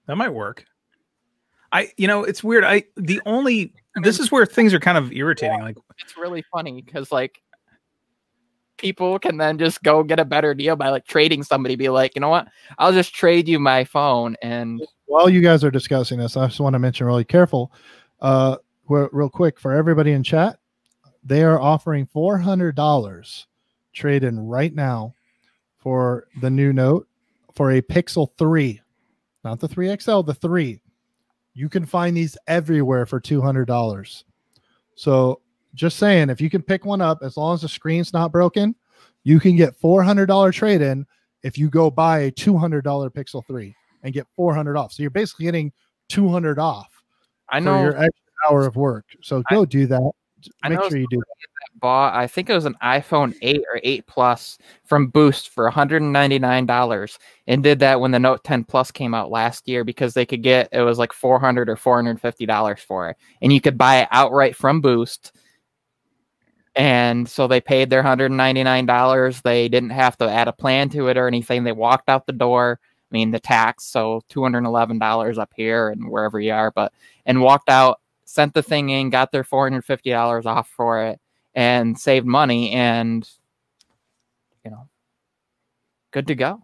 Speaker 1: That might work. It's weird. This is where things are kind of irritating. Like
Speaker 3: it's really funny because like people can then just go get a better deal by like trading somebody, be like, you know what? I'll just trade you my phone. And
Speaker 2: while you guys are discussing this, I just want to mention really careful, real quick for everybody in chat, they are offering $400 trade in right now for the new Note for a Pixel 3, not the 3XL, the 3. You can find these everywhere for $200. So just saying, if you can pick one up, as long as the screen's not broken, you can get $400 trade-in if you go buy a $200 Pixel 3 and get $400 off. So you're basically getting $200 off.
Speaker 3: I know
Speaker 2: for your extra hour of work. So go do that. Make sure you do that.
Speaker 3: Bought, I think it was an iPhone 8 or 8 Plus from Boost for $199 and did that when the Note 10 Plus came out last year because they could get, it was like $400 or $450 for it. And you could buy it outright from Boost. And so they paid their $199. They didn't have to add a plan to it or anything. They walked out the door. I mean, the tax, so $211 up here and wherever you are, and walked out, sent the thing in, got their $450 off for it, and saved money, and good to go.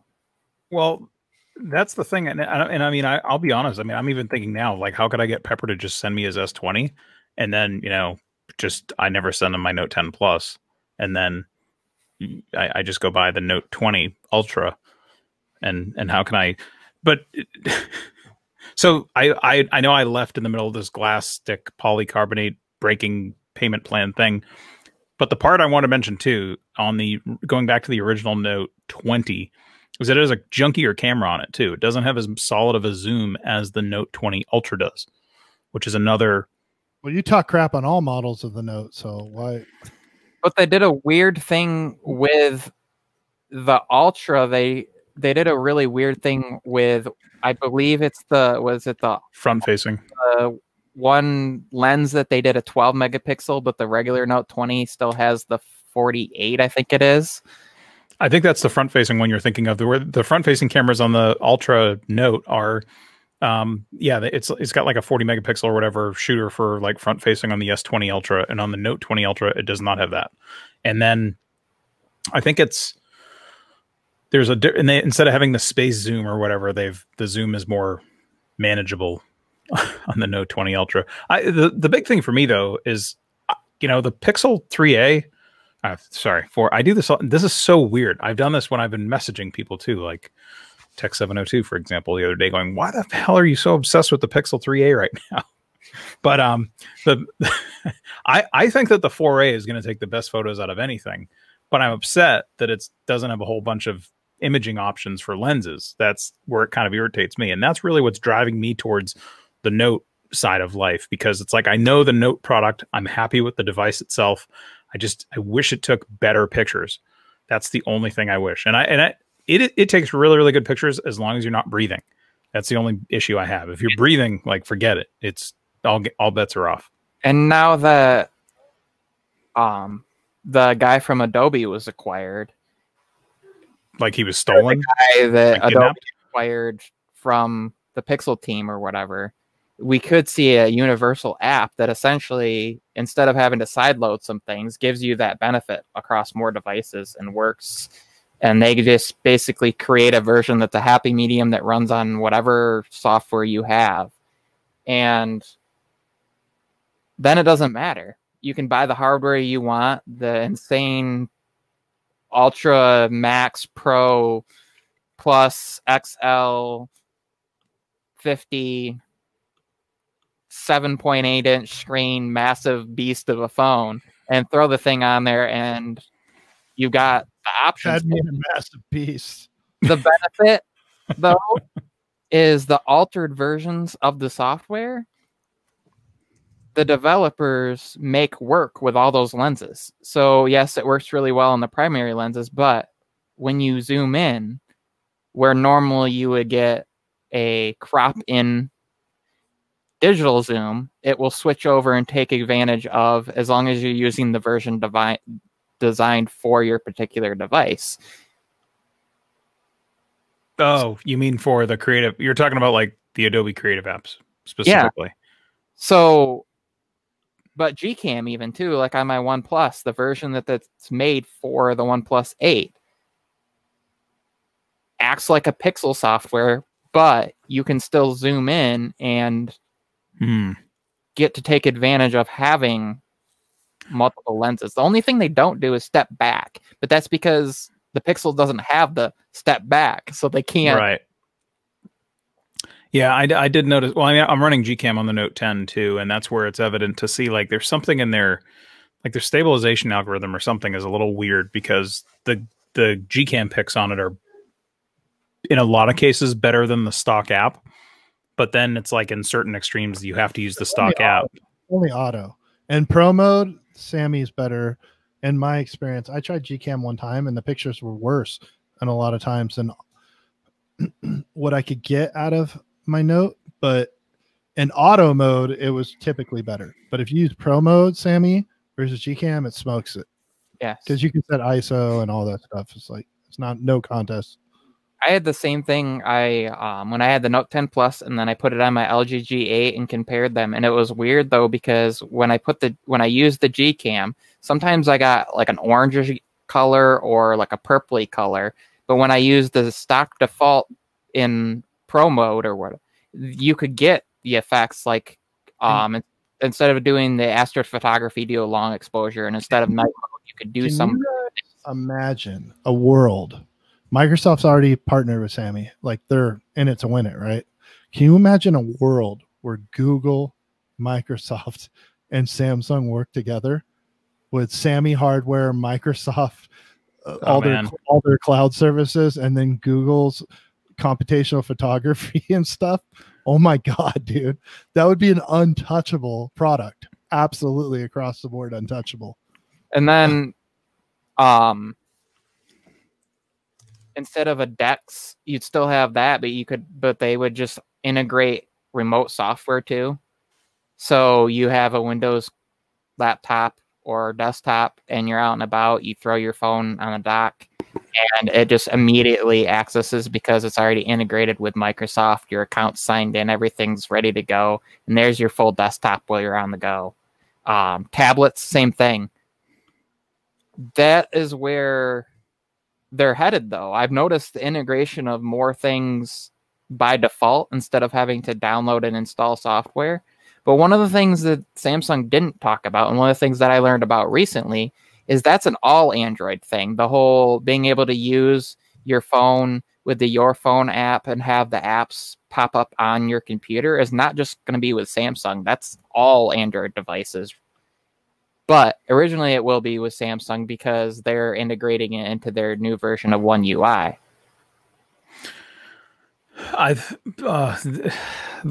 Speaker 1: Well, that's the thing, and I mean, I'll be honest. I mean, I'm even thinking now, like, how could I get Pepper to just send me his S20, and then I never send him my Note 10 Plus, and then I just go buy the Note 20 Ultra, and how can I? But so I know I left in the middle of this glass stick polycarbonate breaking payment plan thing. But the part I want to mention too, going back to the original Note 20, is that it has a junkier camera on it too. It doesn't have as solid of a zoom as the Note 20 Ultra does, which is another.
Speaker 2: Well, you talk crap on all models of the Note, so why?
Speaker 3: But they did a weird thing with the Ultra. They did a really weird thing with, I believe it's the
Speaker 1: front facing.
Speaker 3: One lens that they did a 12 megapixel, but the regular Note 20 still has the 48, I think it is.
Speaker 1: I think that's the front facing one you're thinking of. The front facing cameras on the Ultra Note are, it's got like a 40 megapixel or whatever shooter for like front facing on the S20 Ultra, and on the Note 20 Ultra it does not have that. And then I think instead of having the space zoom or whatever, the zoom is more manageable on the Note 20 Ultra. The big thing for me though is, the Pixel 3a. I do this. This is so weird. I've done this when I've been messaging people too, like Tech 702, for example, the other day, going, "Why the hell are you so obsessed with the Pixel 3a right now?" But the I think that the 4A is going to take the best photos out of anything, but I'm upset that it doesn't have a whole bunch of imaging options for lenses. That's where it kind of irritates me, and that's really what's driving me towards the Note side of life, because it's like, I know the Note product, I'm happy with the device itself. I wish it took better pictures. That's the only thing I wish. And it takes really, really good pictures as long as you're not breathing. That's the only issue I have. If you're breathing, like, forget it. It's all bets are off.
Speaker 3: And now that the guy from Adobe was acquired,
Speaker 1: like he was stolen,
Speaker 3: the guy that
Speaker 1: like
Speaker 3: Adobe acquired from the Pixel team or whatever, we could see a universal app that essentially, instead of having to sideload some things, gives you that benefit across more devices and works. And they just basically create a version that's a happy medium that runs on whatever software you have. And then it doesn't matter. You can buy the hardware you want, the insane Ultra Max Pro Plus XL 50 7.8-inch screen, massive beast of a phone, and throw the thing on there, and you got the options.
Speaker 2: That'd be a massive beast.
Speaker 3: The benefit, though, is the altered versions of the software. The developers make work with all those lenses. So yes, it works really well on the primary lenses, but when you zoom in, where normally you would get a crop in digital zoom, it will switch over and take advantage of, as long as you're using the version designed for your particular device.
Speaker 1: Oh, you mean for the creative? You're talking about like the Adobe Creative apps specifically.
Speaker 3: Yeah. So, but Gcam even too, like on my OnePlus, the version that's made for the OnePlus 8 acts like a Pixel software, but you can still zoom in and get to take advantage of having multiple lenses. The only thing they don't do is step back, but that's because the Pixel doesn't have the step back, so they can't.
Speaker 1: Right. Yeah, I did notice. Well, I mean, I'm running Gcam on the Note 10 too, and that's where it's evident to see, like, there's something in there, like their stabilization algorithm or something is a little weird, because the Gcam pics on it are, in a lot of cases, better than the stock app. But then it's like in certain extremes, you have to use the stock app.
Speaker 2: Only auto. And pro mode, Sammy's better. In my experience, I tried Gcam one time and the pictures were worse and a lot of times than what I could get out of my Note. But in auto mode, it was typically better. But if you use pro mode, Sammy, versus Gcam, it smokes it.
Speaker 3: Yes.
Speaker 2: Because you can set ISO and all that stuff. It's like, it's not no contest.
Speaker 3: I had the same thing. When I had the Note 10 Plus, and then I put it on my LG G8 and compared them, and it was weird though, because when I used the Gcam, sometimes I got like an orange color or like a purpley color, but when I used the stock default in Pro mode or what, you could get the effects like instead of doing the astrophotography, do a long exposure, and instead of night mode, you could do some.
Speaker 2: Imagine a world. Microsoft's already partnered with Sammy. Like, they're in it to win it, right? Can you imagine a world where Google, Microsoft, and Samsung work together with Sammy hardware, Microsoft, all their cloud services, and then Google's computational photography and stuff? Oh my God, dude. That would be an untouchable product. Absolutely across the board untouchable.
Speaker 3: And then instead of a DeX, you'd still have that, but they would just integrate remote software too. So you have a Windows laptop or desktop and you're out and about, you throw your phone on a dock and it just immediately accesses because it's already integrated with Microsoft. Your account's signed in, everything's ready to go. And there's your full desktop while you're on the go. Tablets, same thing. That is where they're headed, though. I've noticed the integration of more things by default instead of having to download and install software. But one of the things that Samsung didn't talk about, and one of the things that I learned about recently, is that's an all Android thing. The whole being able to use your phone with the Your Phone app and have the apps pop up on your computer is not just going to be with Samsung. That's all Android devices. But originally it will be with Samsung because they're integrating it into their new version of One UI.
Speaker 1: The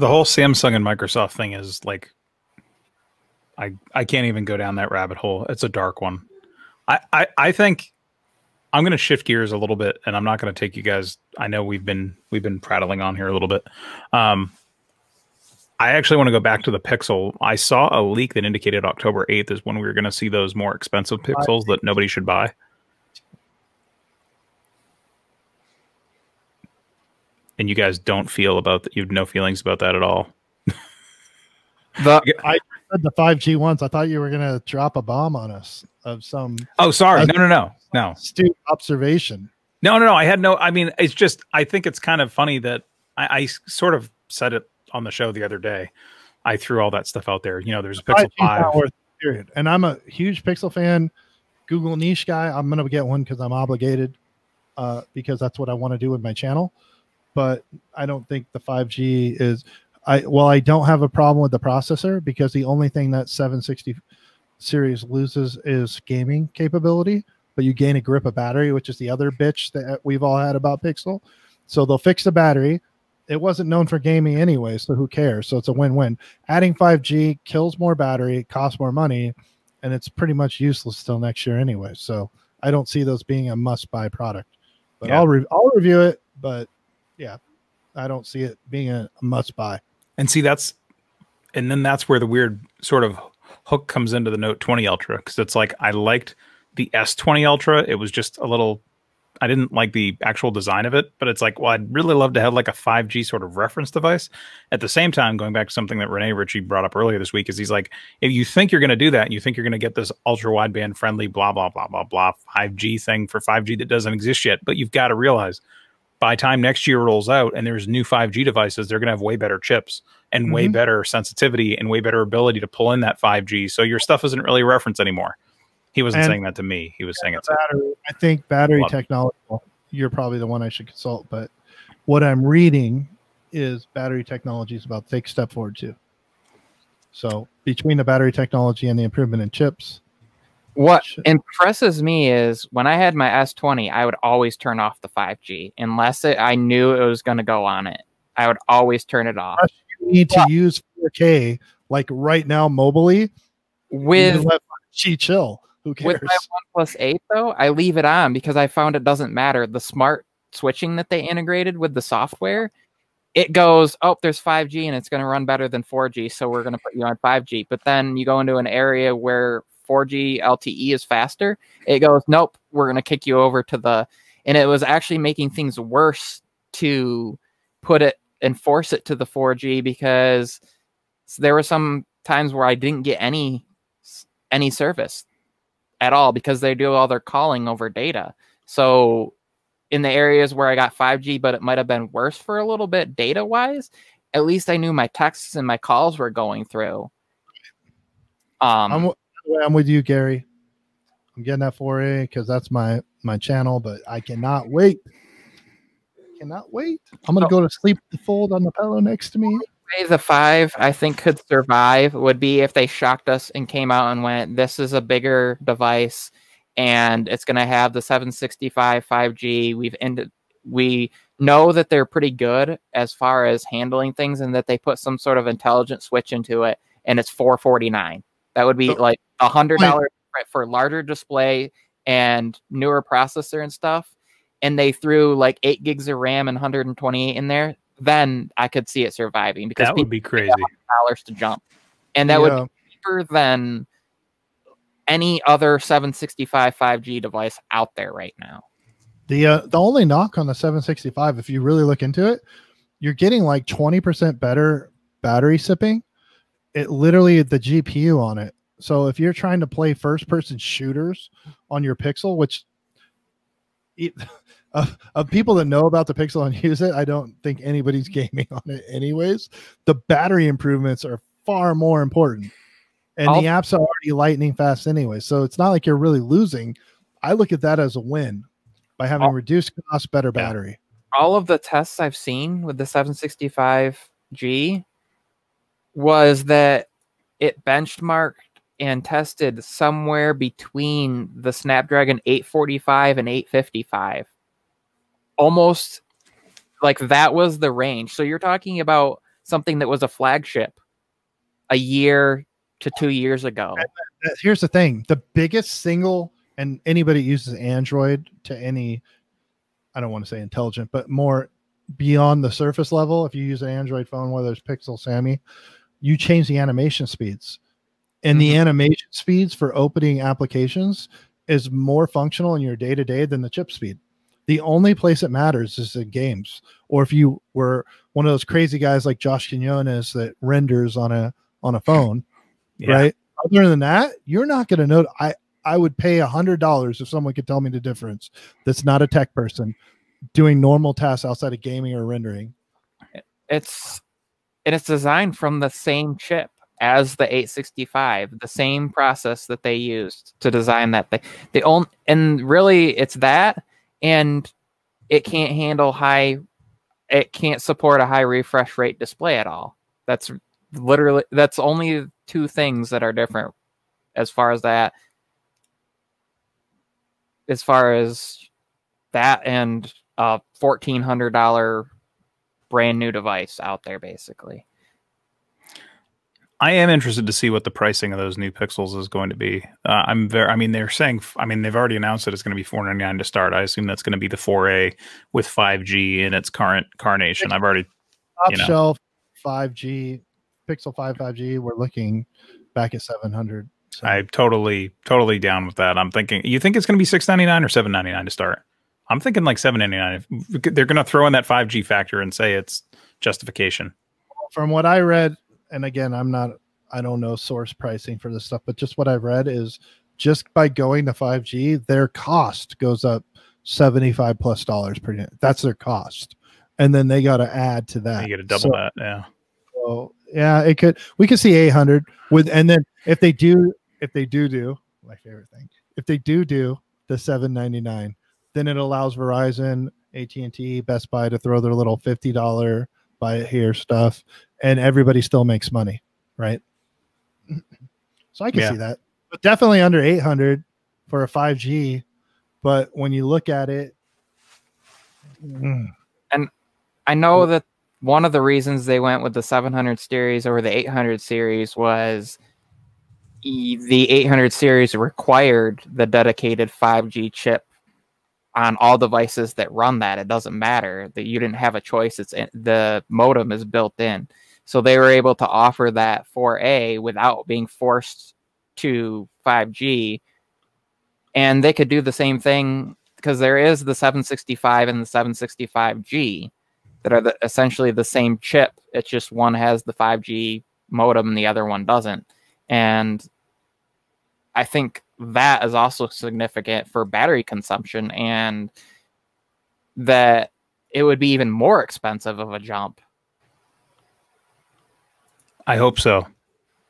Speaker 1: whole Samsung and Microsoft thing is like, I can't even go down that rabbit hole. It's a dark one. I think I'm going to shift gears a little bit, and I'm not going to take you guys. I know we've been prattling on here a little bit. I actually want to go back to the Pixel. I saw a leak that indicated October 8th is when we were going to see those more expensive Pixels that nobody should buy. And you guys don't feel about that. You have no feelings about that at all.
Speaker 2: I said the 5G once. I thought you were going to drop a bomb on us of some.
Speaker 1: Oh, sorry. No.
Speaker 2: Stupid observation.
Speaker 1: No. I had no. I mean, it's just. I think it's kind of funny that I sort of said it on the show the other day. I threw all that stuff out there. You know, there's a Pixel 5.
Speaker 2: Period. And I'm a huge Pixel fan. Google niche guy. I'm going to get one because I'm obligated. Because that's what I want to do with my channel. But I don't think the 5G is. I don't have a problem with the processor because the only thing that 760 series loses is gaming capability, but you gain a grip of battery, which is the other bitch that we've all had about Pixel. So they'll fix the battery. It wasn't known for gaming anyway, so who cares? So it's a win-win. Adding 5G kills more battery, costs more money, and it's pretty much useless till next year anyway. So I don't see those being a must-buy product. But yeah. I'll review it, but yeah, I don't see it being a must-buy.
Speaker 1: And see, that's where the weird sort of hook comes into the Note 20 Ultra, because it's like I liked the S20 Ultra. It was just a little, I didn't like the actual design of it, but it's like, well, I'd really love to have like a 5G sort of reference device. At the same time, going back to something that Rene Ritchie brought up earlier this week, is he's like, if you think you're going to do that, and you think you're going to get this ultra wideband friendly blah blah blah blah blah 5G thing for 5G that doesn't exist yet, but you've got to realize, by the time next year rolls out and there's new 5G devices, they're going to have way better chips and way better sensitivity and way better ability to pull in that 5G. So your stuff isn't really a reference anymore. He wasn't saying that to me. He was saying it to
Speaker 2: battery. I think battery technology, you're probably the one I should consult, but what I'm reading is battery technology is about to take a step forward too. So between the battery technology and the improvement in chips,
Speaker 3: what impresses me is when I had my S20, I would always turn off the 5G unless I knew it was going to go on it. I would always turn it off.
Speaker 2: You need to use 4K like right now mobily
Speaker 3: with
Speaker 2: let 5G chill. Who cares?
Speaker 3: With my OnePlus 8 though, I leave it on because I found it doesn't matter. The smart switching that they integrated with the software, it goes, oh, there's 5G and it's going to run better than 4G, so we're going to put you on 5G. But then you go into an area where 4G LTE is faster, it goes, nope, we're going to kick you over to the, and it was actually making things worse to put it and force it to the 4G because there were some times where I didn't get any service at all because they do all their calling over data. So in the areas where I got 5G, but it might have been worse for a little bit data wise, at least I knew my texts and my calls were going through.
Speaker 2: I'm with you, Gary. I'm getting that 4A because that's my channel, but I cannot wait. Cannot wait. I'm going to go to sleep with the fold on the pillow next to me.
Speaker 3: The 5 I think could survive would be if they shocked us and came out and went, this is a bigger device and it's going to have the 765 5G. We know that they're pretty good as far as handling things and that they put some sort of intelligent switch into it and it's $449. That would be like $100 for larger display and newer processor and stuff. And they threw like 8 gigs of RAM and 128 in there. Then I could see it surviving because
Speaker 1: that would be crazy.
Speaker 3: $100 to jump, and that would be cheaper than any other 765 5G device out there right now.
Speaker 2: The only knock on the 765, if you really look into it, you're getting like 20% better battery sipping. It literally the GPU on it. So if you're trying to play first-person shooters on your Pixel, which of people that know about the Pixel and use it, I don't think anybody's gaming on it anyways. The battery improvements are far more important. And the apps are already lightning fast anyway. So it's not like you're really losing. I look at that as a win. by having reduced cost, better battery.
Speaker 3: All of the tests I've seen with the 765G was that it benchmarked and tested somewhere between the Snapdragon 845 and 855. Almost like that was the range. So you're talking about something that was a flagship a year to 2 years ago.
Speaker 2: Here's the thing. The biggest single, and anybody uses Android to any, I don't want to say intelligent, but more beyond the surface level. If you use an Android phone, whether it's Pixel, Sammy, you change the animation speeds. And the animation speeds for opening applications is more functional in your day-to-day than the chip speed. The only place it matters is in games. Or if you were one of those crazy guys like Josh Quinones that renders on a phone, right? Other than that, you're not going to know. I would pay $100 if someone could tell me the difference that's not a tech person doing normal tasks outside of gaming or rendering.
Speaker 3: It's designed from the same chip as the 865, the same process that they used to design that thing. And really it's that, and it can't handle it can't support a high refresh rate display at all. That's only two things that are different as far as that. As far as that and a $1,400 brand new device out there, basically.
Speaker 1: I am interested to see what the pricing of those new Pixels is going to be. They're saying, they've already announced that it's going to be $499 to start. I assume that's going to be the 4A with 5G in its current carnation. I've already
Speaker 2: top shelf 5G, Pixel 5 5G. We're looking back at 700. So.
Speaker 1: I'm totally down with that. I'm thinking, you think it's going to be $699 or $799 to start? I'm thinking like $799. They're going to throw in that 5G factor and say it's justification.
Speaker 2: From what I read, and again, I don't know source pricing for this stuff, but just what I've read is just by going to 5G, their cost goes up $75+ per unit. That's their cost. And then they got to add to that.
Speaker 1: You got to double that. Yeah.
Speaker 2: So yeah, we could see 800 and then if they do my favorite thing, if they do the $799, then it allows Verizon, AT&T, Best Buy to throw their little $50 buy it here stuff, and everybody still makes money, right? So I can see that, but definitely under 800 for a 5G. But when you look at it,
Speaker 3: and I know that one of the reasons they went with the 700 series over the 800 series was the 800 series required the dedicated 5G chip on all devices that run that. It doesn't matter that you didn't have a choice. The modem is built in. So they were able to offer that 4A without being forced to 5G. And they could do the same thing because there is the 765 and the 765G that are essentially the same chip. It's just one has the 5G modem and the other one doesn't. And I think that is also significant for battery consumption, and that it would be even more expensive of a jump.
Speaker 1: I hope so.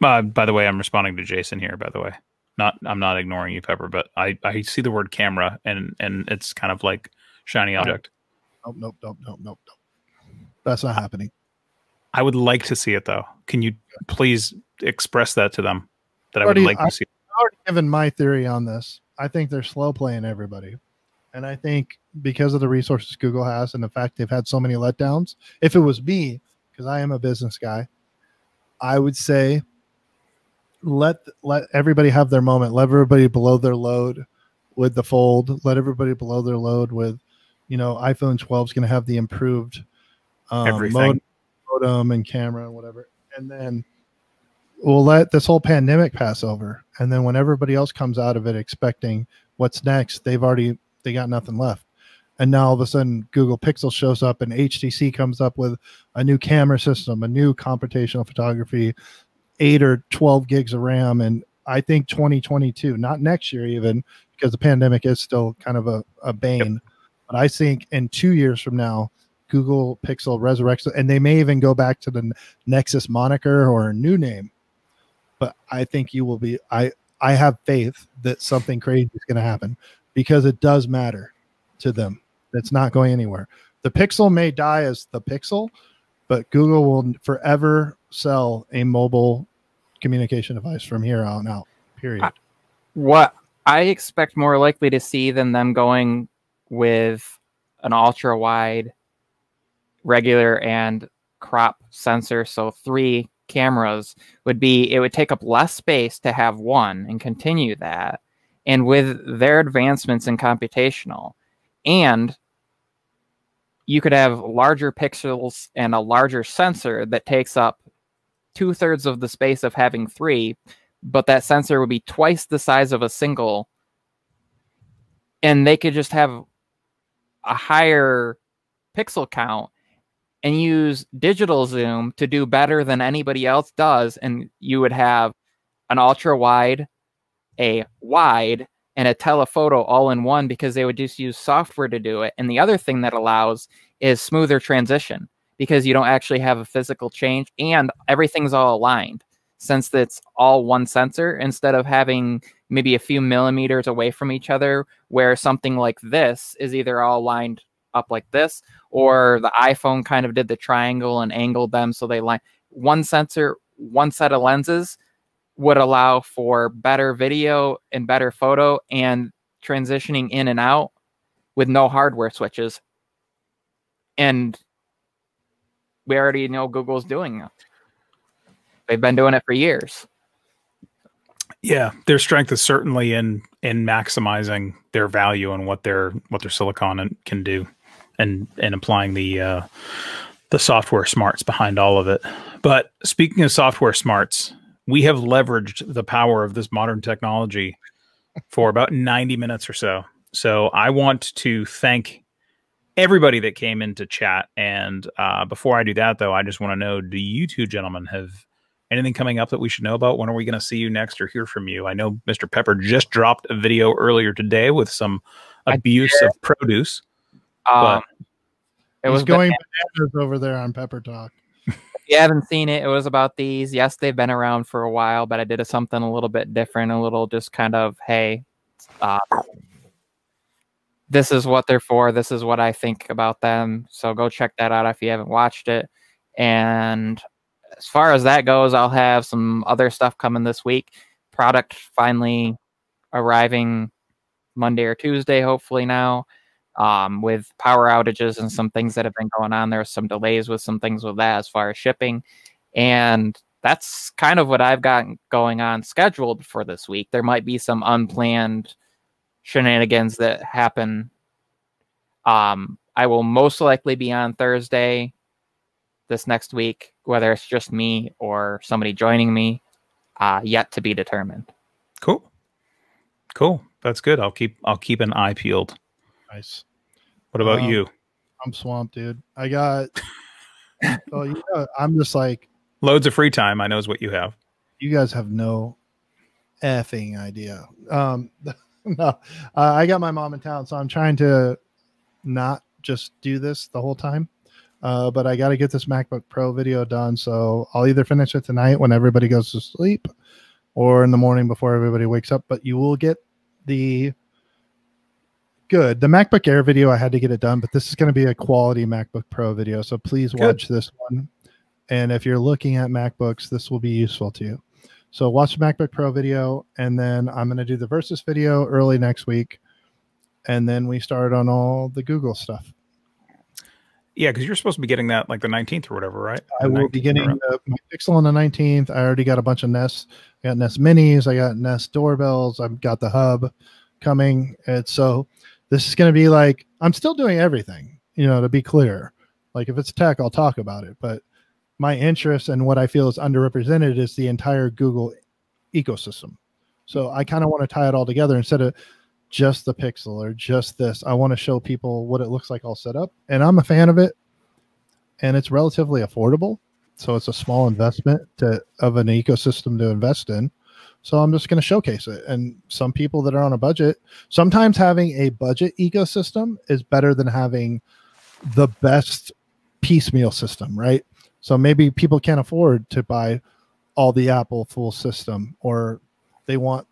Speaker 1: By the way, I'm responding to Jason here, by the way. I'm not ignoring you, Pepper, but I see the word camera and it's kind of like shiny object.
Speaker 2: Nope. That's not happening.
Speaker 1: I would like to see it though. Can you please express that to them that I would like to see?
Speaker 2: I've already given my theory on this. I think they're slow playing everybody. And I think because of the resources Google has and the fact they've had so many letdowns, if it was me, because I am a business guy, I would say let everybody have their moment. Let everybody below their load with the Fold. Let everybody below their load with, iPhone 12 is going to have the improved modem and camera and whatever. And then we'll let this whole pandemic pass over. And then when everybody else comes out of it expecting what's next, they got nothing left. And now all of a sudden Google Pixel shows up and HTC comes up with a new camera system, a new computational photography, 8 or 12 gigs of RAM. And I think 2022, not next year even, because the pandemic is still kind of a bane. Yep. But I think in 2 years from now, Google Pixel resurrects, and they may even go back to the Nexus moniker or a new name. But I think you will be, I have faith that something crazy is going to happen because it does matter to them. It's not going anywhere. The Pixel may die as the Pixel, but Google will forever sell a mobile communication device from here on out, period.
Speaker 3: What I expect more likely to see than them going with an ultra wide, regular, and crop sensor, so 3 cameras, would be it would take up less space to have one and continue that. And with their advancements in computational, and you could have larger pixels and a larger sensor that takes up 2/3 of the space of having 3, but that sensor would be twice the size of a single, and they could just have a higher pixel count and use digital zoom to do better than anybody else does, and you would have an ultra wide, a wide, and a telephoto all in one, because they would just use software to do it. And the other thing that allows is smoother transition, because you don't actually have a physical change and everything's all aligned, since it's all one sensor, instead of having maybe a few millimeters away from each other, where something like this is either all lined up like this, or the iPhone kind of did the triangle and angled them so they line. One sensor, one set of lenses would allow for better video and better photo and transitioning in and out with no hardware switches. And we already know Google's doing it. They've been doing it for years.
Speaker 1: Yeah, their strength is certainly in maximizing their value and what their silicon can do, and applying the software smarts behind all of it. But speaking of software smarts, we have leveraged the power of this modern technology for about 90 minutes or so. So I want to thank everybody that came into chat. And before I do that, though, I just want to know, do you two gentlemen have anything coming up that we should know about? When are we going to see you next or hear from you? I know Mr. Pepper just dropped a video earlier today with some abuse of produce.
Speaker 2: It was going bananas over there on Pepper Talk.
Speaker 3: If you haven't seen it, it was about these. Yes, they've been around for a while, but I did something a little bit different, a little just kind of, hey, this is what they're for. This is what I think about them. So go check that out if you haven't watched it. And as far as that goes, I'll have some other stuff coming this week. Product finally arriving Monday or Tuesday, hopefully now. With power outages and some things that have been going on, there's some delays with some things with that as far as shipping. And that's kind of what I've got going on scheduled for this week. There might be some unplanned shenanigans that happen. I will most likely be on Thursday this next week, whether it's just me or somebody joining me, yet to be determined.
Speaker 1: Cool. That's good. I'll keep an eye peeled.
Speaker 2: Nice.
Speaker 1: What about you?
Speaker 2: I'm swamped, dude. I got. I'm just like
Speaker 1: loads of free time. I know is what you have.
Speaker 2: You guys have no effing idea. No, I got my mom in town, so I'm trying to not just do this the whole time. But I got to get this MacBook Pro video done, so I'll either finish it tonight when everybody goes to sleep, or in the morning before everybody wakes up. But you will get the MacBook Air video. I had to get it done, but this is going to be a quality MacBook Pro video, so please watch this one. And if you're looking at MacBooks, this will be useful to you. So watch the MacBook Pro video, and then I'm going to do the Versus video early next week, and then we start on all the Google stuff.
Speaker 1: Yeah, because you're supposed to be getting that like the 19th or whatever, right?
Speaker 2: I will be getting my Pixel on the 19th. I already got a bunch of Nest. I got Nest Minis. I got Nest doorbells. I've got the hub coming. And so this is going to be like, I'm still doing everything, to be clear. Like if it's tech, I'll talk about it. But my interest and what I feel is underrepresented is the entire Google ecosystem. So I kind of want to tie it all together instead of just the Pixel or just this. I want to show people what it looks like all set up, and I'm a fan of it, and it's relatively affordable. So it's a small investment of an ecosystem to invest in. So I'm just going to showcase it. And some people that are on a budget, sometimes having a budget ecosystem is better than having the best piecemeal system, right? So maybe people can't afford to buy all the Apple full system, or they want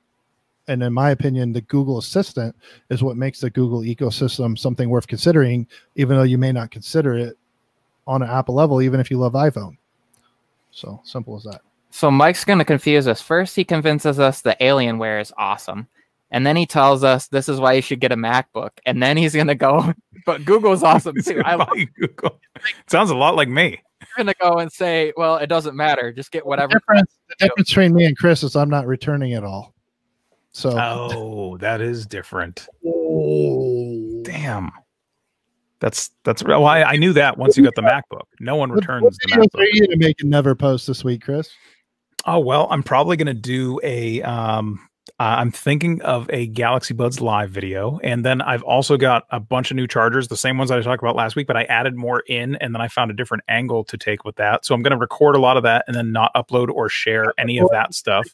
Speaker 2: And in my opinion, the Google Assistant is what makes the Google ecosystem something worth considering, even though you may not consider it on an Apple level, even if you love iPhone. So simple as that.
Speaker 3: So Mike's going to confuse us. First, he convinces us that Alienware is awesome. And then he tells us this is why you should get a MacBook. And then he's going to go, but Google's awesome too. I love
Speaker 1: Google. Sounds a lot like me.
Speaker 3: You're going to go and say, well, it doesn't matter. Just get whatever.
Speaker 2: The difference between me and Chris is I'm not returning it all. So.
Speaker 1: Oh, that is different.
Speaker 2: Oh.
Speaker 1: Damn. That's well, I knew that once you got the MacBook. No one returns the MacBook.
Speaker 2: What are you going to make and never post this week, Chris?
Speaker 1: Oh, well, I'm probably going to do a I'm thinking of a Galaxy Buds Live video, and then I've also got a bunch of new chargers, the same ones that I talked about last week, but I added more in, and then I found a different angle to take with that. So I'm going to record a lot of that and then not upload or share any of that stuff.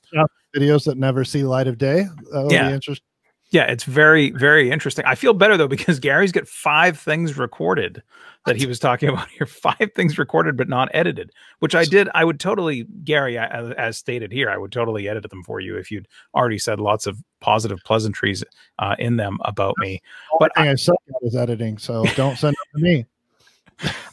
Speaker 2: Videos that never see light of day. That would be interesting.
Speaker 1: Yeah, it's very, very interesting. I feel better though, because Gary's got 5 things recorded that he was talking about here. 5 things recorded, but not edited, which I did. I would totally, Gary, as stated here, I would totally edit them for you if you'd already said lots of positive pleasantries in them about me.
Speaker 2: But I suck at is editing, so don't send it to me.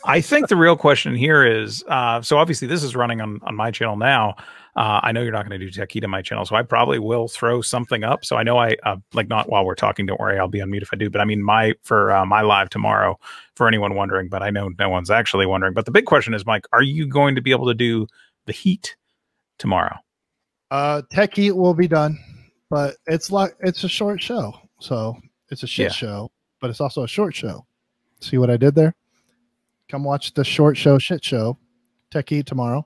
Speaker 1: I think the real question here is, so obviously this is running on my channel now. I know you're not going to do Tech Heat on my channel, so I probably will throw something up. So I know like not while we're talking, don't worry, I'll be on mute if I do. But I mean for my live tomorrow, for anyone wondering, but I know no one's actually wondering. But the big question is, Mike, are you going to be able to do the Heat tomorrow?
Speaker 2: Tech Heat will be done, but it's a short show, so it's a shit show, but it's also a short show. See what I did there? Come watch the short show, shit show, Tech Heat tomorrow.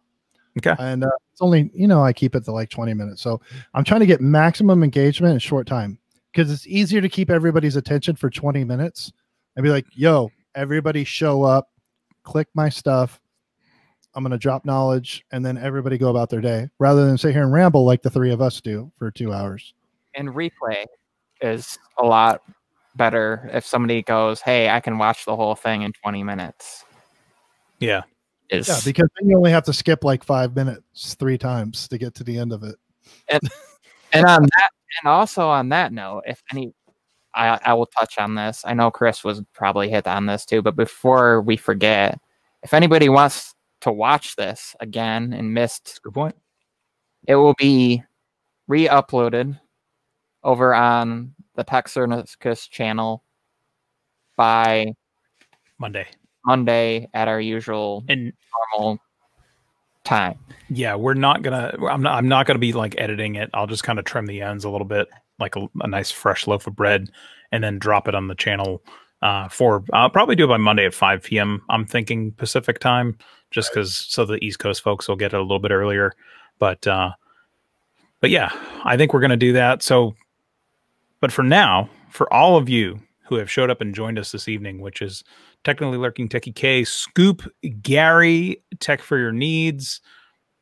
Speaker 1: Okay.
Speaker 2: And it's only, I keep it to like 20 minutes. So I'm trying to get maximum engagement in short time, because it's easier to keep everybody's attention for 20 minutes and be like, yo, everybody show up, click my stuff. I'm going to drop knowledge, and then everybody go about their day, rather than sit here and ramble like the 3 of us do for 2 hours.
Speaker 3: And replay is a lot better if somebody goes, hey, I can watch the whole thing in 20 minutes.
Speaker 1: Yeah.
Speaker 2: Yeah, because then you only have to skip like 5 minutes 3 times to get to the end of it.
Speaker 3: And on that, and also on that note, if any, I will touch on this. I know Chris was probably hit on this too, but before we forget, if anybody wants to watch this again and missed,
Speaker 1: good point,
Speaker 3: it will be re-uploaded over on the Tech Circus channel by Monday at our usual and normal time.
Speaker 1: Yeah, we're not gonna. I'm not gonna be like editing it. I'll just kind of trim the ends a little bit, like a nice fresh loaf of bread, and then drop it on the channel. I'll probably do it by Monday at 5 p.m. I'm thinking Pacific time, just because so the East Coast folks will get it a little bit earlier. But yeah, I think we're gonna do that. So, but for now, for all of you who have showed up and joined us this evening, which is Technically Lurking, Techie K, Scoop, Gary, Tech for Your Needs.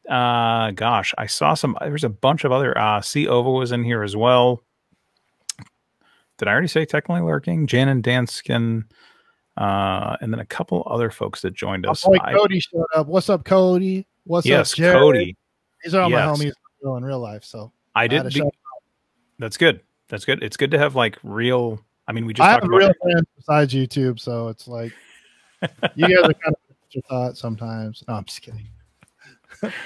Speaker 1: Gosh, I saw there's a bunch of other, C. Ova was in here as well. Did I already say Technically Lurking? Jan and Danskin, and then a couple other folks that joined us.
Speaker 2: Oh, Cody showed up. What's up, Cody? What's up, Jared?
Speaker 1: Cody.
Speaker 2: These are all my homies in real life, so
Speaker 1: I did. That's good. That's good. It's good to have like real. I mean, we just
Speaker 2: talked about real fans besides YouTube, so it's like you guys are kind of your thoughts sometimes. No, I'm just kidding.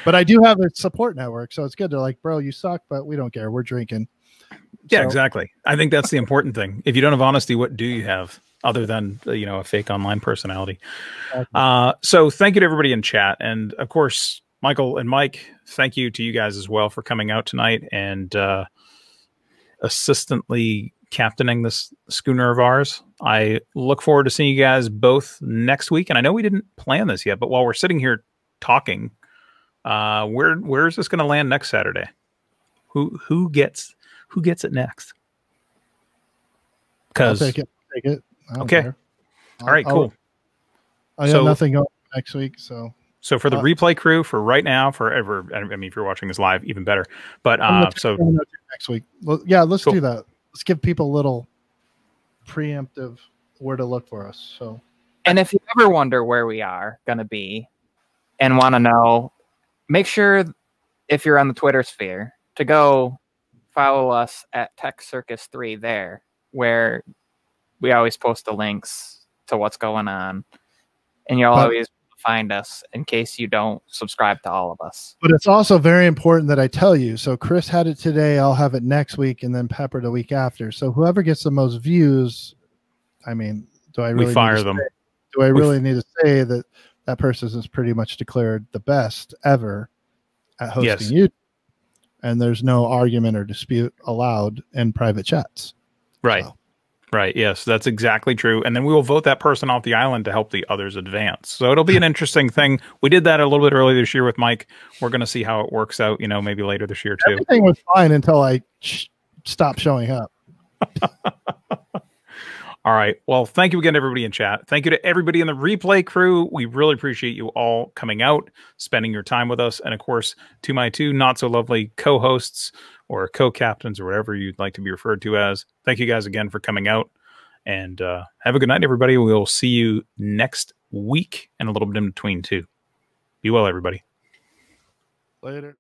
Speaker 2: But I do have a support network, so it's good. They're like, bro, you suck, but we don't care. We're drinking.
Speaker 1: Yeah, exactly. I think that's the important thing. If you don't have honesty, what do you have other than a fake online personality? Exactly. So thank you to everybody in chat, and of course, Michael and Mike. Thank you to you guys as well for coming out tonight and assistantly captaining this schooner of ours. I look forward to seeing you guys both next week. And I know we didn't plan this yet, but while we're sitting here talking, where is this going to land next Saturday? Who gets it next? Because
Speaker 2: take it.
Speaker 1: Okay. All right, cool.
Speaker 2: I have nothing going next week, so
Speaker 1: for the replay crew, for right now, forever. I mean, if you're watching this live, even better. But so
Speaker 2: next week, well, yeah, let's do that. Let's give people a little preemptive where to look for us. So,
Speaker 3: and if you ever wonder where we are going to be and want to know, make sure if you're on the Twitter sphere to go follow us at Tech Circus 3 there, where we always post the links to what's going on, and you'll always find us in case you don't subscribe to all of us.
Speaker 2: But it's also very important that I tell you. So Chris had it today. I'll have it next week, and then Pepper the week after. So whoever gets the most views, I mean, do I really
Speaker 1: fire them?
Speaker 2: Do I really need to say that that person is pretty much declared the best ever at hosting YouTube? And there's no argument or dispute allowed in private chats.
Speaker 1: Right. So. Right. Yes, that's exactly true. And then we will vote that person off the island to help the others advance. So it'll be an interesting thing. We did that a little bit earlier this year with Mike. We're going to see how it works out, you know, maybe later this year too.
Speaker 2: Everything was fine until I stopped showing up.
Speaker 1: All right. Well, thank you again, everybody in chat. Thank you to everybody in the replay crew. We really appreciate you all coming out, spending your time with us. And of course, to my two not so lovely co-hosts or co-captains or whatever you'd like to be referred to as. Thank you guys again for coming out. And have a good night, everybody. We'll see you next week and a little bit in between too. Be well, everybody.
Speaker 2: Later.